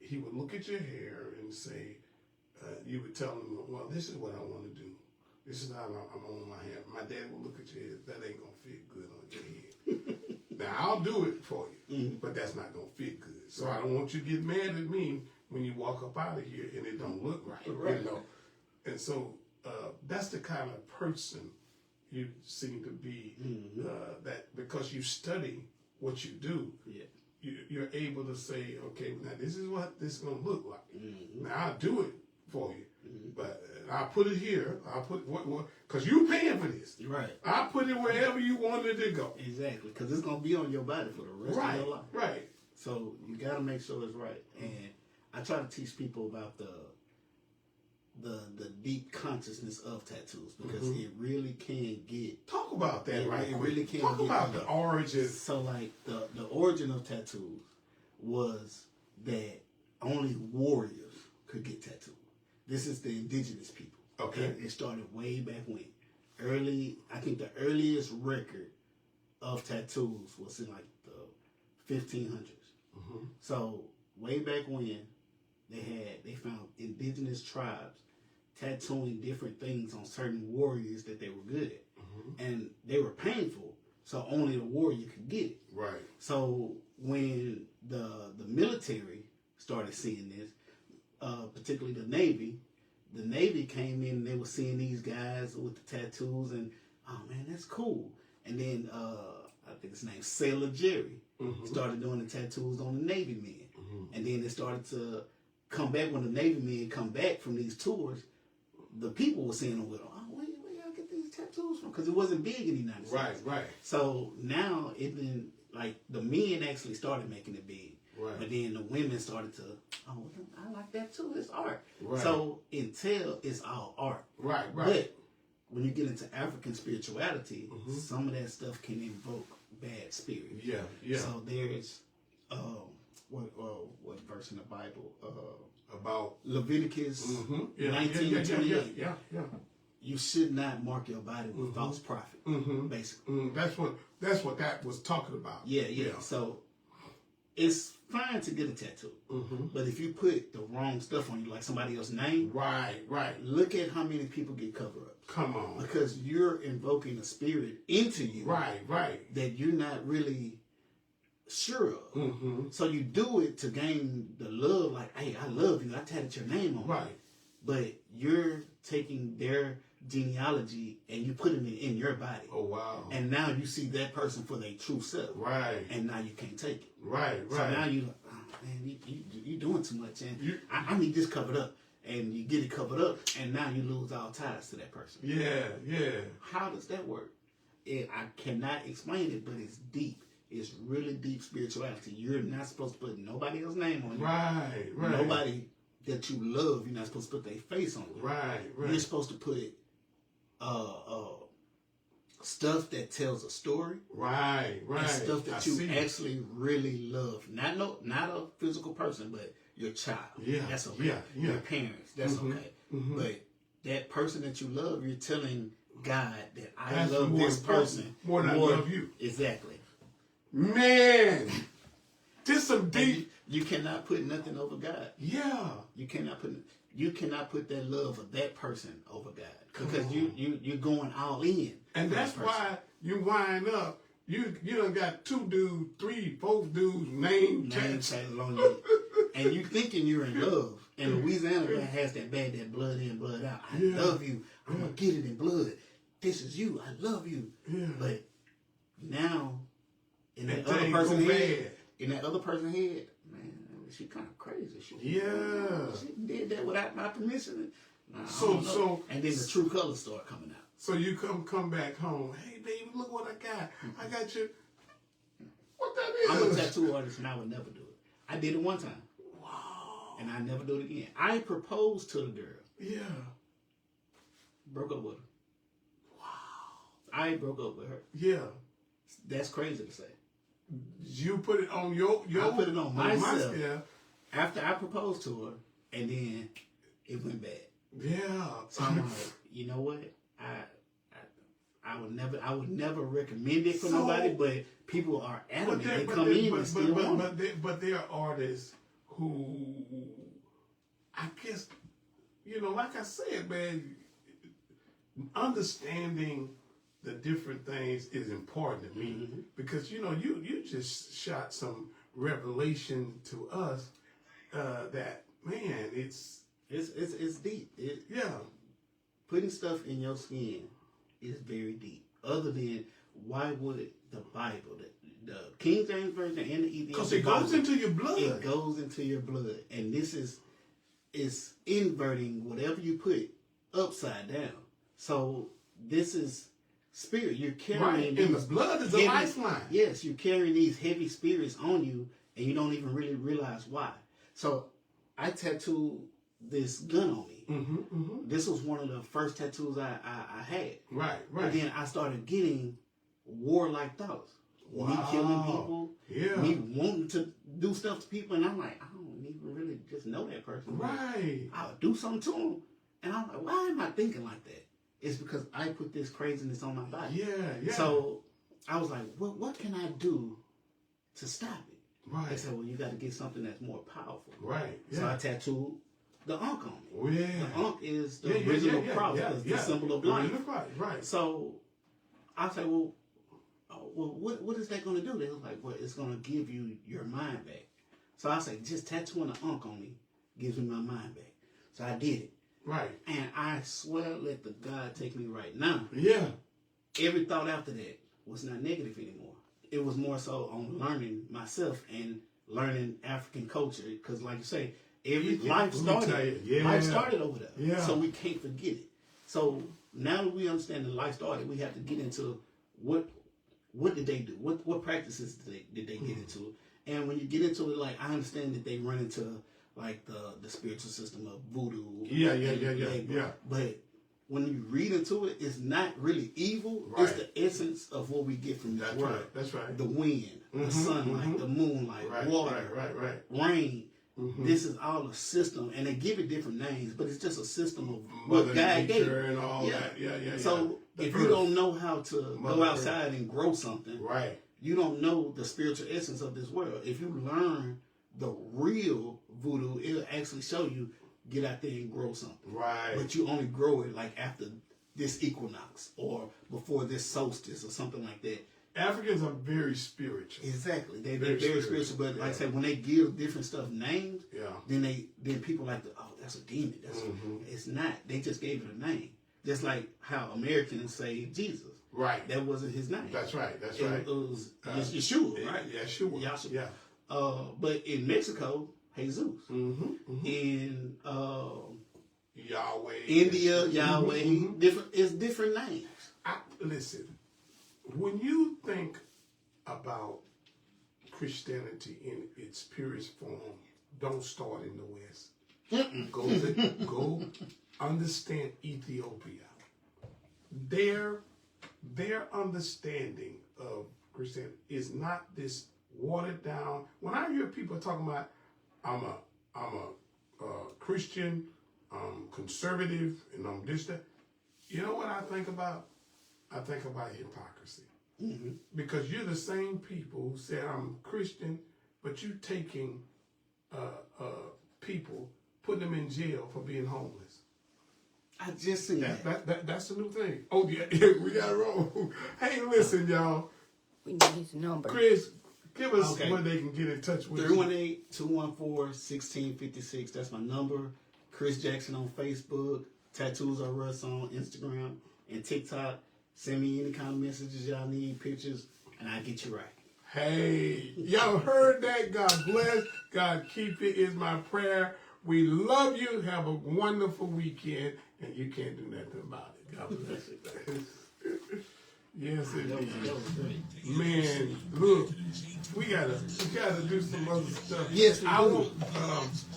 He would look at your hair and say, you would tell him, well, this is what I want to do. This is how I'm on my hair. My dad would look at your head, that ain't going to fit good on your head. Now, I'll do it for you, but that's not going to fit good. So I don't want you to get mad at me when you walk up out of here and it don't look right, you know. And so that's the kind of person you seem to be, that because you study what you do, you're able to say, okay, now this is what this is going to look like. Now, I'll do it for you, but I'll put it here. I'll put what because you paying for this. Right. I'll put it wherever you want it to go. Exactly, because it's going to be on your body for the rest of your life. Right. So you got to make sure it's right. And I try to teach people about the deep consciousness of tattoos, because it really can get... Talk about that, right? It really can Talk get about deep. the origins. So, like, the origin of tattoos was that only warriors could get tattooed. This is the indigenous people. Okay. It started way back when. I think the earliest record of tattoos was in, like, the 1500s. So, way back when, they found indigenous tribes tattooing different things on certain warriors that they were good at. And they were painful, so only the warrior could get it. Right. So when the military started seeing this, particularly the Navy came in and they were seeing these guys with the tattoos and, oh man, that's cool. And then I think his name's Sailor Jerry started doing the tattoos on the Navy men. And then it started to come back when the Navy men come back from these tours. The people were seeing them with them. Oh, where y'all get these tattoos from? Because it wasn't big in the United States. Right. So now it then, like, the men actually started making it big. Right. But then the women started to, oh, I like that too. It's art. Right. So until it's all art. Right. But when you get into African spirituality, some of that stuff can invoke bad spirits. Yeah. So there's, what verse in the Bible? About Leviticus 19:28. Yeah. You should not mark your body with false prophet. Basically, That's what that was talking about. Yeah. So it's fine to get a tattoo, but if you put the wrong stuff on you, like somebody else's name, Right. look at how many people get cover-ups. Come on. Because you're invoking a spirit into you, Right. that you're not really sure of. So you do it to gain the love, like, hey, I love you, I tatted your name on Right. it. But you're taking their genealogy and you putting it in your body. Oh wow. And now you see that person for their true self. Right. And now you can't take it. Right. So now you like, oh man, you doing too much, and I need this covered up. And you get it covered up, and now you lose all ties to that person. Yeah. How does that work? I cannot explain it, but it's deep. It's really deep spirituality. You're not supposed to put nobody else's name on you. Right. Nobody that you love, you're not supposed to put their face on you. Right. You're supposed to put stuff that tells a story. Right. And stuff that you actually really love. Not a physical person, but your child. Yeah. That's okay. Yeah. Your parents. That's okay. But that person that you love, you're telling God that I love this person more than I love you. Exactly. Man, this some deep. You cannot put nothing over God. Yeah. You cannot put that love of that person over God, because you're going all in. And that's why you wind up. You done got 2 dudes, 3, 4 dudes name tags on you, and you thinking you're in love. And Louisiana has that blood in, blood out. I love you. I'm gonna get it in blood. This is you. I love you. Yeah. But now, in that That other thing person's go head, bad. in that other person's head, man, she kind of crazy. She did that without my permission. Nah, So and then the true colors start coming out. So you come back home. Hey, baby, look what I got. I got you. What that is? I'm a tattoo artist, and I would never do it. I did it one time. Wow. And I never do it again. I proposed to the girl. Yeah. Broke up with her. Wow. I broke up with her. Yeah. That's crazy to say. You put it on your I put it on myself. Yeah. After I proposed to her, and then it went bad. Yeah. So I'm like, you know what? I would never recommend it for nobody, but people are adamant. They come in and still want it. But there are artists who, I guess, like I said, man, understanding the different things is important to me because you just shot some revelation to us that, man, it's deep. yeah. Putting stuff in your skin is very deep. Other than why would the Bible, the King James Version and the Ethiopian Because it goes into your blood. It goes into your blood, and this is inverting whatever you put upside down. So this is spirit. You're carrying and the blood is a lifeline. Yes, you're carrying these heavy spirits on you, and you don't even really realize why. So I tattooed this gun on me. This was one of the first tattoos I had. Right. And then I started getting warlike thoughts. Wow. Me killing people. Yeah. Me wanting to do stuff to people, and I'm like, I don't even really just know that person. Right. I'll do something to them, and I'm like, why am I thinking like that? It's because I put this craziness on my body. Yeah. So I was like, well, what can I do to stop it? Right. They said, well, you got to get something that's more powerful. Right. Yeah. So I tattooed the Ankh on me. Oh, yeah. The Ankh is the original cross. It's the symbol of life. Right. So I said, well, what is that going to do? They was like, well, it's going to give you your mind back. So I said, just tattooing the Ankh on me gives me my mind back. So I did it. Right. And I swear, let the God take me right now. Yeah. Every thought after that was not negative anymore. It was more so on learning myself and learning African culture. Because like you say, life started over there. Yeah. So we can't forget it. So now that we understand that life started, we have to get into what did they do? What practices did they get into? And when you get into it, like I understand that they run into like the spiritual system of voodoo. Yeah. But when you read into it, it's not really evil. Right. It's the essence of what we get from this world. That's right. The wind, the sunlight, the moonlight, water, rain. This is all a system, and they give it different names, but it's just a system of what God gave. And all that. Yeah. So if you don't know how to go outside and grow something, right, you don't know the spiritual essence of this world. If you learn the real voodoo, it'll actually show you get out there and grow something. Right. But you only grow it like after this equinox or before this solstice or something like that. Africans are very spiritual. Exactly. They're very spiritual. But like I said, when they give different stuff names, then people like, that's a demon. It's not. They just gave it a name. Just like how Americans say Jesus. Right. That wasn't his name. That's right. It was Yeshua, right? Yeshua. Yeah. But in Mexico, Jesus. In Yahweh. India, Yahweh. It's different names. Listen, when you think about Christianity in its purest form, don't start in the West. Go understand Ethiopia. Their understanding of Christianity is not this watered down. When I hear people talking about I'm a Christian, I'm conservative, and I'm this, that, you know what I think about? I think about hypocrisy. Because you're the same people who said I'm Christian, but you taking people, putting them in jail for being homeless. I just seen that. That's a new thing. Oh, yeah, we got it wrong. Hey, listen, y'all. We need his number. Chris, give us where they can get in touch with you. 318-214-1656. That's my number. Chris Jackson on Facebook. Tattoos Are Russ on Instagram and TikTok. Send me any kind of messages y'all need, pictures. and I get you right. Hey, y'all heard that? God bless. God keep it is my prayer. We love you. Have a wonderful weekend. And you can't do nothing about it. God bless you. Yes, indeed. That was great. Man, look, we gotta do some other stuff. Yes, we I do. want,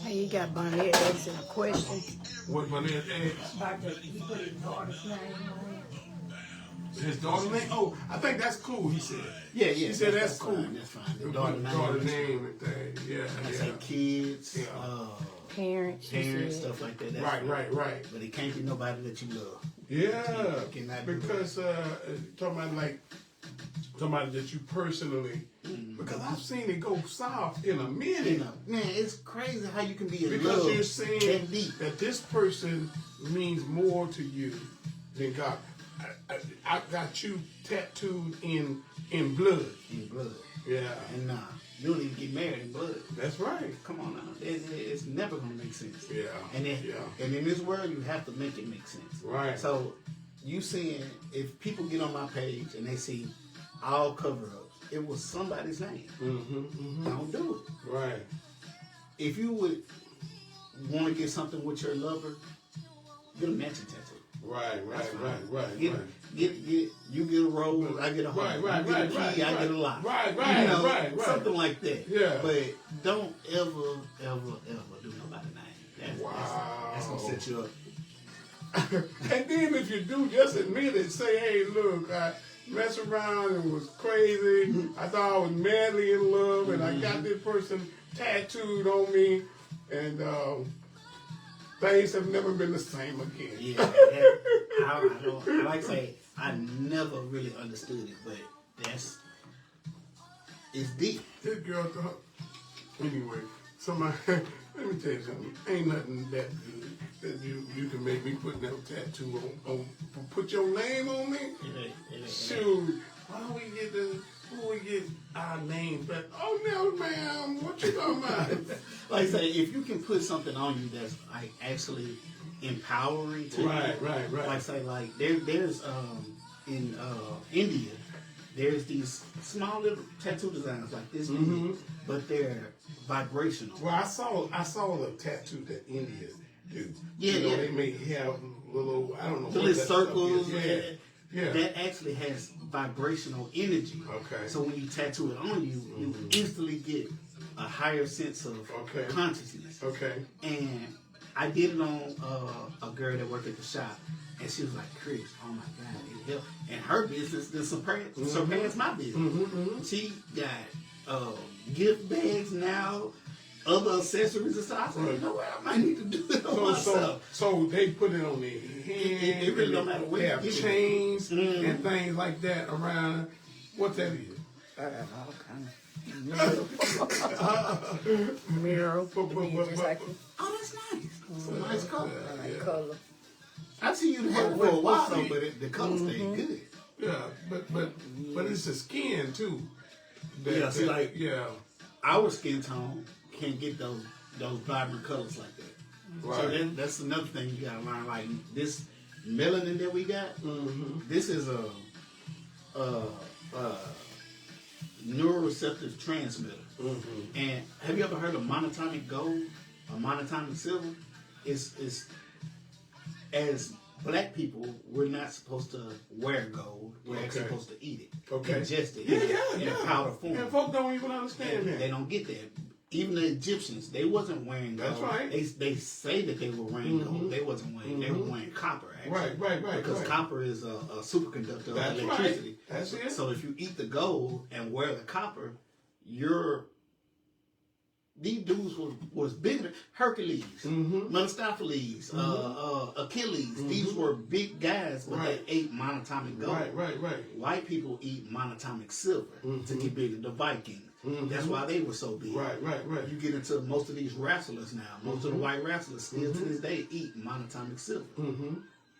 Hey, you got Bonnet asking a question what my name asked. about the, he put his daughter's name on it. His daughter name? Oh, I think that's cool, he said. Yeah. He said that's cool. Fine, that's fine. The Daughter name and thing. Yeah, I yeah. say kids, Yeah. Parents, he parents, said. stuff like that. That's Right. But it can't be nobody that you love. Yeah, Cannot do because talking about like somebody that you personally, because I've seen it go south in a minute. You know, man, it's crazy how you can be in Because love you're saying that deep. that this person means more to you than God. I got you tattooed in blood. In blood. Yeah, And you don't even get married in blood. that's right. Come on now. It's never going to make sense. Yeah, And yeah. and in this world, you have to make it make sense. Right. So, you seeing, if people get on my page and they see all cover-ups, it was somebody's name. Don't do it. Right. If you would want to get something with your lover, get a matching tattoo. Right. Get you get a rose, I get a heart. Right, You get a key, right, I get a right. lock. Right, You know, right. something like that. Yeah. But don't ever do nobody's name. That's gonna set you up. And then if you do, just admit it. Say, hey, look, I messed around and was crazy. I thought I was madly in love, and I got this person tattooed on me, and things have never been the same again. Yeah, I like to say I never really understood it, but it's deep. This girl thought, anyway, somebody, let me tell you something. Ain't nothing that good that you can make me put no tattoo on put your name on me. Shoot, why don't we get our names back? Oh no, ma'am, what you talking about? Like I say, if you can put something on you that's like actually empowering to you. Right. Like say, like there's in India, there's these small little tattoo designs like this, but they're vibrational. Well, I saw the tattoo that India do. Yeah, you know, yeah. They may have little, I don't know. Little what that stuff circles. is. Yeah. That actually has vibrational energy. Okay. So when you tattoo it on you, you instantly get a higher sense of consciousness. Okay. And I did it on a girl that worked at the shop, and she was like, "Chris, oh my God, it helped." And her business did surpass my business. She got gift bags now, other accessories and stuff. I said, you know what, I might need to do it on myself. So they put it on their hand. It really don't matter where They you have get it. chains and things like that around. What that is? I got all kind of mirror. Just like it. Oh, that's nice. It's a nice color. I like color. I see you have it for a while though, but the color stayed good. Yeah, but it's the skin too. See, like yeah, our skin tone can't get those vibrant colors like that. right. So that's another thing you gotta learn. Like this melanin that we got, this is a neuroreceptive transmitter. And have you ever heard of monatomic gold or monatomic silver? It's as black people, we're not supposed to wear gold. We're actually supposed to eat it, ingest it in a powder form. And folk don't even understand that. They don't get that. Even the Egyptians, they wasn't wearing gold. That's right. They say that they were wearing gold. They wasn't wearing. They were wearing copper. Actually. Right. Because copper is a superconductor of That's electricity. right. That's it. So if you eat the gold and wear the copper, these dudes was bigger than Hercules, Mephistopheles, Achilles. These were big guys, but they ate monatomic gold. Right. White people eat monatomic silver to get bigger. The Vikings. That's why they were so big. Right. You get into most of these wrestlers now. Most of the white wrestlers still to this day eat monatomic silver.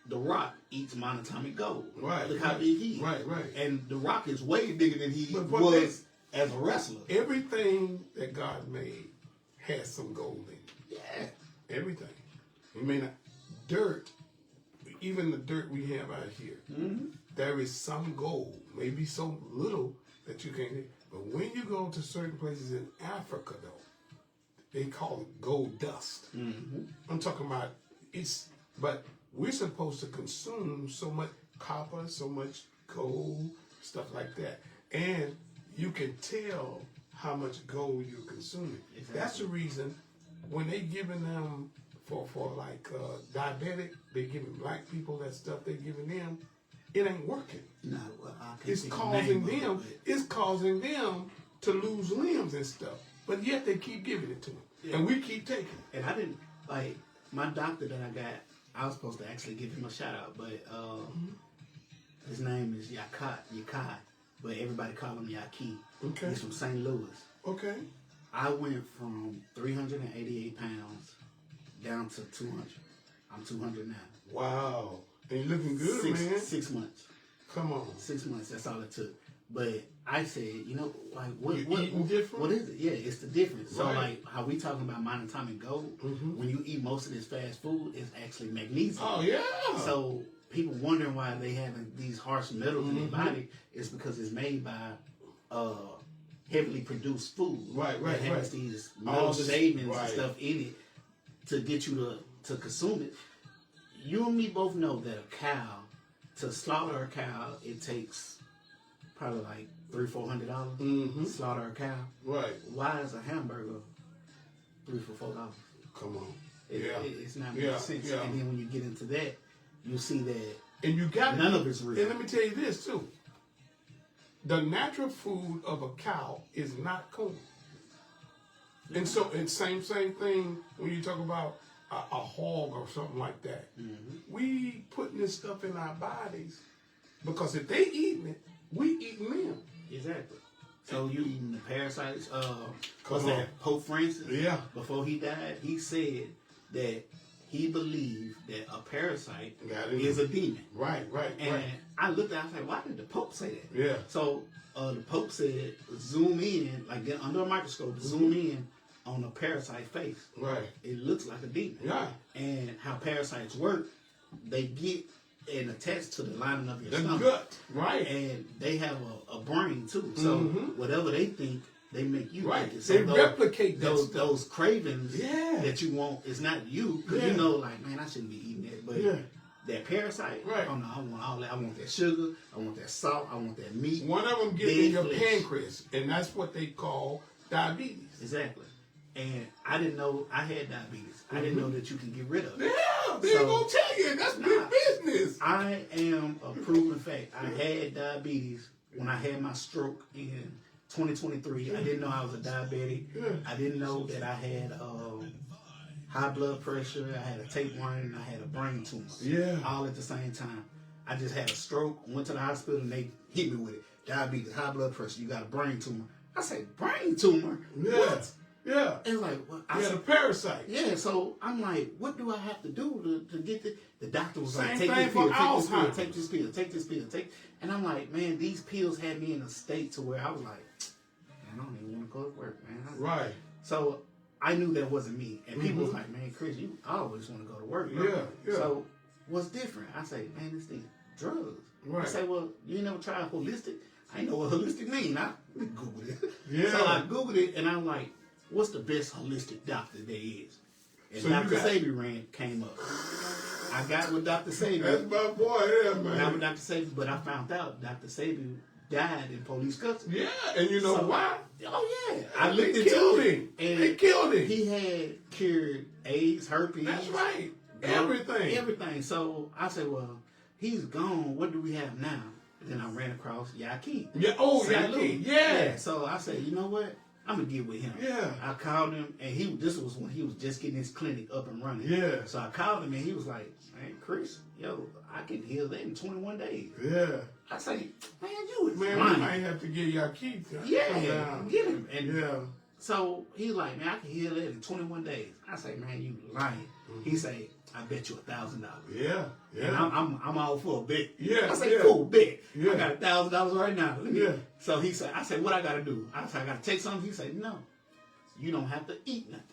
The Rock eats monatomic gold. Right. Look how big he is. Right. And The Rock is way bigger than he But was as a wrestler. Everything that God made has some gold in it. Yeah. Everything. You may not. Dirt, even the dirt we have out here, there is some gold. Maybe so little, that you can't eat. But when you go to certain places in Africa, though, they call it gold dust. I'm talking about but we're supposed to consume so much copper, so much gold, stuff like that. And you can tell how much gold you're consuming. Exactly. That's the reason when they giving them for like diabetic, they giving black people that stuff they giving them, it ain't working. No, well, I can't It's think of causing the name them. of it. It's causing them to lose limbs and stuff. But yet they keep giving it to them, Yeah. and we keep taking it. And I didn't like my doctor that I got. I was supposed to actually give him a shout out, but his name is Yakai, but everybody call him Yaki. Okay. He's from St. Louis. Okay. I went from 388 pounds down to 200. I'm 200 now. Wow. And you're looking good, man. 6 months. Come on. 6 months. That's all it took. But I said, you know, like what eating different? what is it? Yeah, it's the difference. So Right. like how we talking about monatomic gold, when you eat most of this fast food, it's actually magnesium. Oh yeah. So people wondering why they having these harsh metals in their body is because it's made by heavily produced food. Right, that has right. these All metal this- shavings right. and stuff in it to get you to consume it. You and me both know that a cow, to slaughter a cow, it takes probably like $300-400 slaughter a cow. Right. Why is a hamburger $3-4? Come on. It's not making sense. Yeah. And then when you get into that, you see that And you got none of it's real. And let me tell you this too. The natural food of a cow is not corn. And so, and same thing when you talk about a hog or something like that. We putting this stuff in our bodies because if they eating it, we eating them. Exactly. So you eating the parasites. Come Was on. that Pope Francis? Yeah. Before he died, he said that he believed that a parasite Got it. is a demon. Right. And I looked at it, I was like, why did the Pope say that? Yeah. So the Pope said, zoom in, like get under a microscope, zoom in on a parasite face. Right. It looks like a demon. Yeah. And how parasites work, they get and attach to the lining of your The stomach. gut. Right. And they have a brain too. So whatever they think, they make you Right. think it. So They replicate that those stuff. those cravings Yeah. that you want. It's not you because Yeah. you know, like, man, I shouldn't be eating that. But Yeah. that parasite, Right. oh no, I want all that. I want that sugar. I want that salt. I want that meat. One of them get in dead your flesh. pancreas, and that's what they call diabetes. Exactly. And I didn't know I had diabetes. I didn't know that you can get rid of it. Yeah, they So- ain't gonna tell you. That's big business. I am a proven fact. I had diabetes when I had my stroke in 2023. I didn't know I was a diabetic. I didn't know that I had high blood pressure. I had a tapeworm and I had a brain tumor. Yeah. All at the same time. I just had a stroke, went to the hospital, and they hit me with it. Diabetes, high blood pressure, you got a brain tumor. I said, brain tumor? Yeah. What? Yeah. It's like, what? I You had said, a parasite. yeah, so I'm like, what do I have to do to get this? The doctor was like, Same take thing this pill, for take this pill, Alzheimer's. take this pill, take this pill, take. And I'm like, man, these pills had me in a state to where I was like, man, I don't even want to go to work, man. Right. So I knew that wasn't me. And people was like, man, Chris, you always want to go to work, bro. Yeah, yeah. So what's different? I say, man, it's these drugs. Right. I say, well, you ain't never tried holistic? I ain't know what holistic mean. I Googled it. Yeah. So I Googled it, and I'm like, what's the best holistic doctor there is? And So you Dr. got- Sabi came up. I got with Dr. Sabi. That's my boy here, Got man. with Dr. Sabi, but I found out Dr. Sabi died in police custody. Yeah, and you know So- why? Oh, yeah. I They looked into killed it. him. And They killed him. He had cured AIDS, herpes. That's right. gout, Everything. Everything. So I said, well, he's gone. What do we have now? And then I ran across Yaki. Yeah. Oh, St. Yaki. Louis. Yeah. So I said, you know what? I'm gonna get with him. Yeah. I called him, and this was when he was just getting his clinic up and running. Yeah. So I called him, and he was like, "Man, Chris, yo, I can heal that in 21 days." Yeah. I say, "Man, you is Man, we lying." might have to get Yaki to come Yeah, down. get him. And Yeah. so he's like, "Man, I can heal that in 21 days." I say, "Man, you lying." He say, "I bet you $1,000." Yeah. And Yeah. I'm all for a bet. Yeah, I say, yeah. cool, bet. Yeah. I got $1,000 right now. Let me. Yeah. So he said, I said, what I got to do? I said, I got to take something. He said, no, you don't have to eat nothing.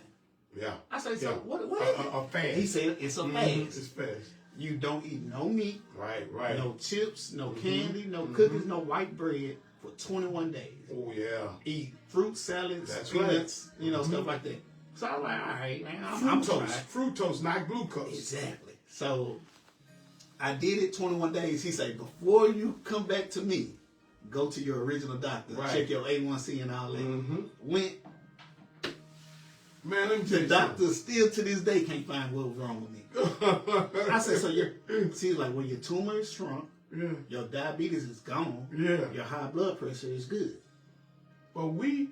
Yeah. I said, so Yeah. what is it? A fast. He said, it's a Mhm. fast. It's fast. You don't eat no meat, Right. Right. no chips, no candy, no cookies, no white bread for 21 days. Oh yeah. Eat fruit salads, That's peanuts, right. stuff like that. So I'm like, all right, man, I'm Fructose, trying. fructose, not glucose. Exactly. So I did it 21 days. He said, before you come back to me, go to your original doctor, Right. check your A1C and all that. Mm-hmm. Went. Man, let me tell The you doctor still to this day can't find what was wrong with me. something. I said, so see, like when your tumor is shrunk, Yeah. your diabetes is gone, Yeah. your high blood pressure is good. But we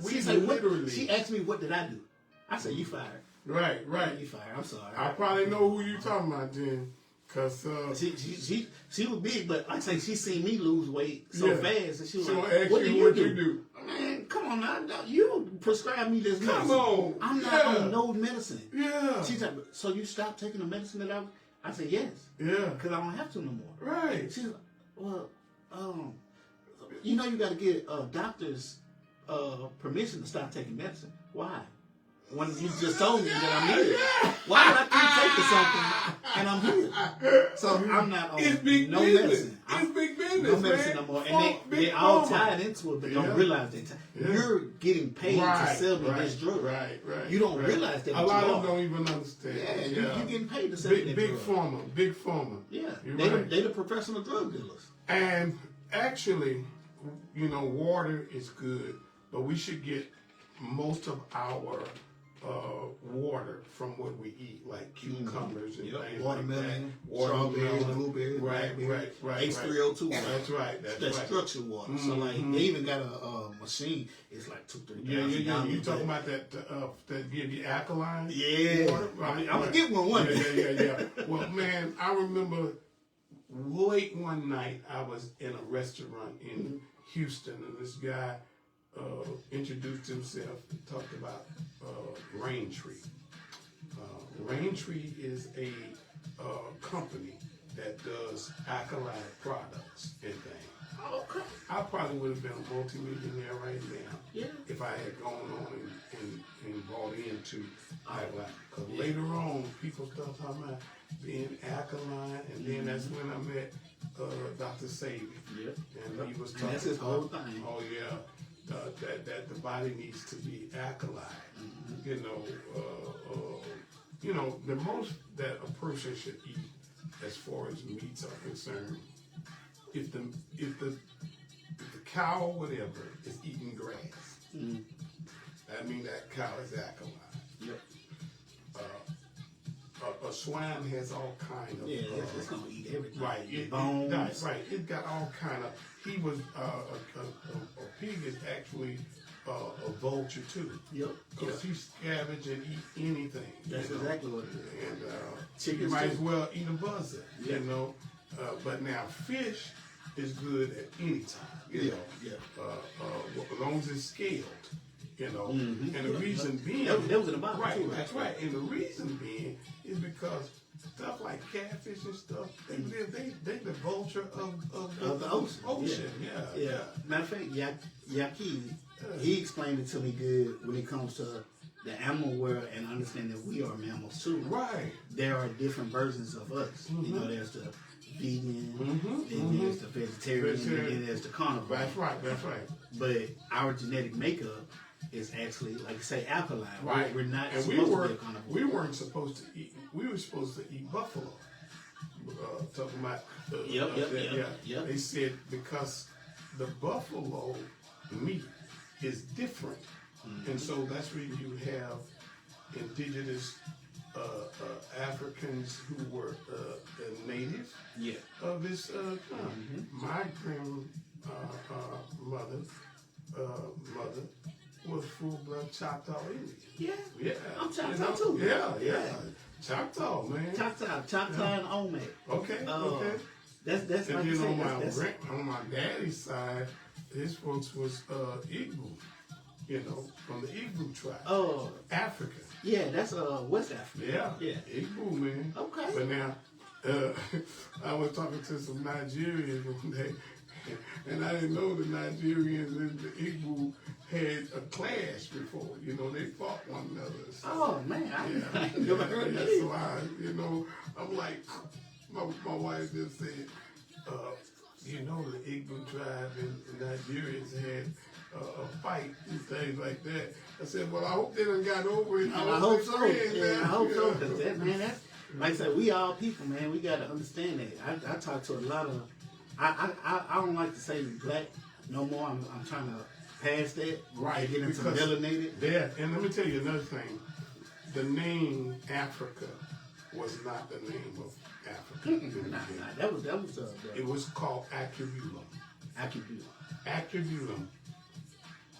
She said, literally. she asked me, what did I do? I said, you fired. Right. You fired. I'm sorry. I probably know who you talking about, Jen. Cause She was big, but like I say, she seen me lose weight so Yeah. fast, and she was She like, gonna ask "What you do what you you do." Man, come on now, you prescribe me this medicine. Come on. I'm not Yeah. on no medicine. Yeah. She's like, so you stopped taking the medicine that I said, yes, Yeah. because I don't have to no more. Right. She's like, well, you know, you got to get a doctor's permission to stop taking medicine. Why? When you just told me that I'm here. Why would I keep taking something and I'm here? So I'm not on It's big no business. medicine. It's big business, No medicine man. no more. Fuck And they big all pharma. tied into it, but Yeah. don't realize they tied. Yeah. You're getting paid to sell me this drug. Right. You don't realize that. A lot you of them are. don't even understand. Yeah, you're getting paid to sell me that Big drug. pharma. Big pharma. Yeah, You're they right. the professional drug dealers. And actually, water is good, but we should get most of our water from what we eat, like cucumbers and Yep. things Watermelon, like that. strawberries, blueberries, right, blackberries, right. H3O2. That's right. That's That's right. structured water. So like they even got a machine. It's like $2,000-3,000. Yeah. You talking about that give you alkaline? Yeah. Water? I'm gonna get one day. Yeah. Well, man, I remember late one night I was in a restaurant in Houston, and this guy introduced himself and talked about Raintree. Raintree is a company that does alkaline products and things. Okay. I probably would have been a multimillionaire right now Yeah. if I had gone on and bought into alkaline. Because later on, people start talking about being alkaline, and then that's when I met Dr. Sabi. Yep. And he was And talking that's his whole about, thing. oh yeah, that the body needs to be alkaline. The most that a person should eat, as far as meats are concerned, if the cow or whatever is eating grass, that means that cow is alkaline. Yep. A swine has all kind of Yeah, it's gonna eat everything. right, Bones. right. It got all kind of. He was a pig is actually a vulture too. Yep. Because he scavenge and eat anything. That's exactly what it is. And Chickens you might too. as well eat a buzzard. Yeah. But now fish is good at any time. Yeah. As long as it's scaled. Mhm. And the reason being, That was in the Bible, right? too. That's right. And the reason being is because stuff like catfish and stuff, they the vulture of the ocean. Yeah. Matter of fact, Yaki, he explained it to me good when it comes to the animal world and understanding that we are mammals too. Right. There are different versions of us. There's the vegan, then there's the vegetarian, and then there's the carnivore. That's right. But our genetic makeup is actually, like you say, alkaline. Right. We're not and supposed to be a carnivore. we weren't supposed to eat. We were supposed to eat buffalo. Talking about. Yep. They said because the buffalo meat is different, and so that's where you have indigenous Africans who were native Yeah. of this country. My mother was full-blood Choctaw Indian. Yeah. Yeah. I'm Choctaw too. Yeah. Choctaw, man. Choctaw and Olmec. Okay. That's And like you then said, on my daddy's side, his folks was Igbo, from the Igbo tribe. Africa. Yeah, that's West Africa. Yeah. Igbo, man. Okay. But now, I was talking to some Nigerians one day, and I didn't know the Nigerians and the Igbo had a clash before. They fought one another. So, Oh man, I ain't never heard that. So I'm like, my wife just said, You know, the Igbo tribe in Nigeria has had a fight and things like that. I said, well, I hope they done got over it. And I hope they're so. friends Yeah, now. I hope so. Cause that, man, that's like I said, we all people, man. We got to understand that. I talk to a lot of. I don't like to say black no more. I'm trying to pass that. Right, And get into because melanated. Yeah, and let me tell you another thing. The name Africa was not the name of Africa. Nah, that was It was called Attribulum. attribute. Attribulum.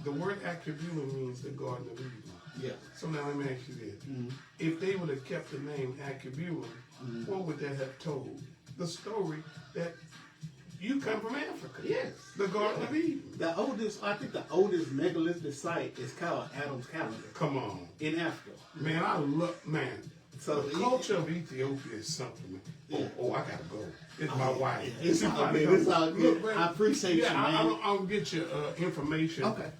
The word Attribulum means the Garden of Eden. Yeah. So now let me ask you this. If they would have kept the name Attribulum, what would that have told? The story that you come from Africa. Yes. The Garden of Eden. I think the oldest megalithic site is called Adam's Calendar Come on. in Africa. Man, So the culture of Ethiopia is something. Oh, I gotta go. It's my wife. Yeah, it's all good. It's all good. man, I appreciate you, man. I'll get you information. Okay.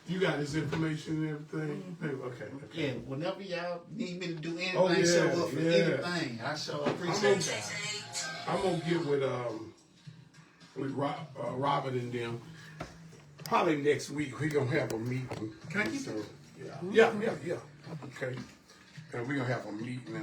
You got his information and everything? Okay. Yeah, whenever y'all need me to do anything, Oh, yeah, show up for yeah. anything. I sure appreciate y'all. I'm gonna get with Robert and them. Probably next week we're gonna have a meeting. Can I keep so, yeah. Okay. And we're gonna have a meeting.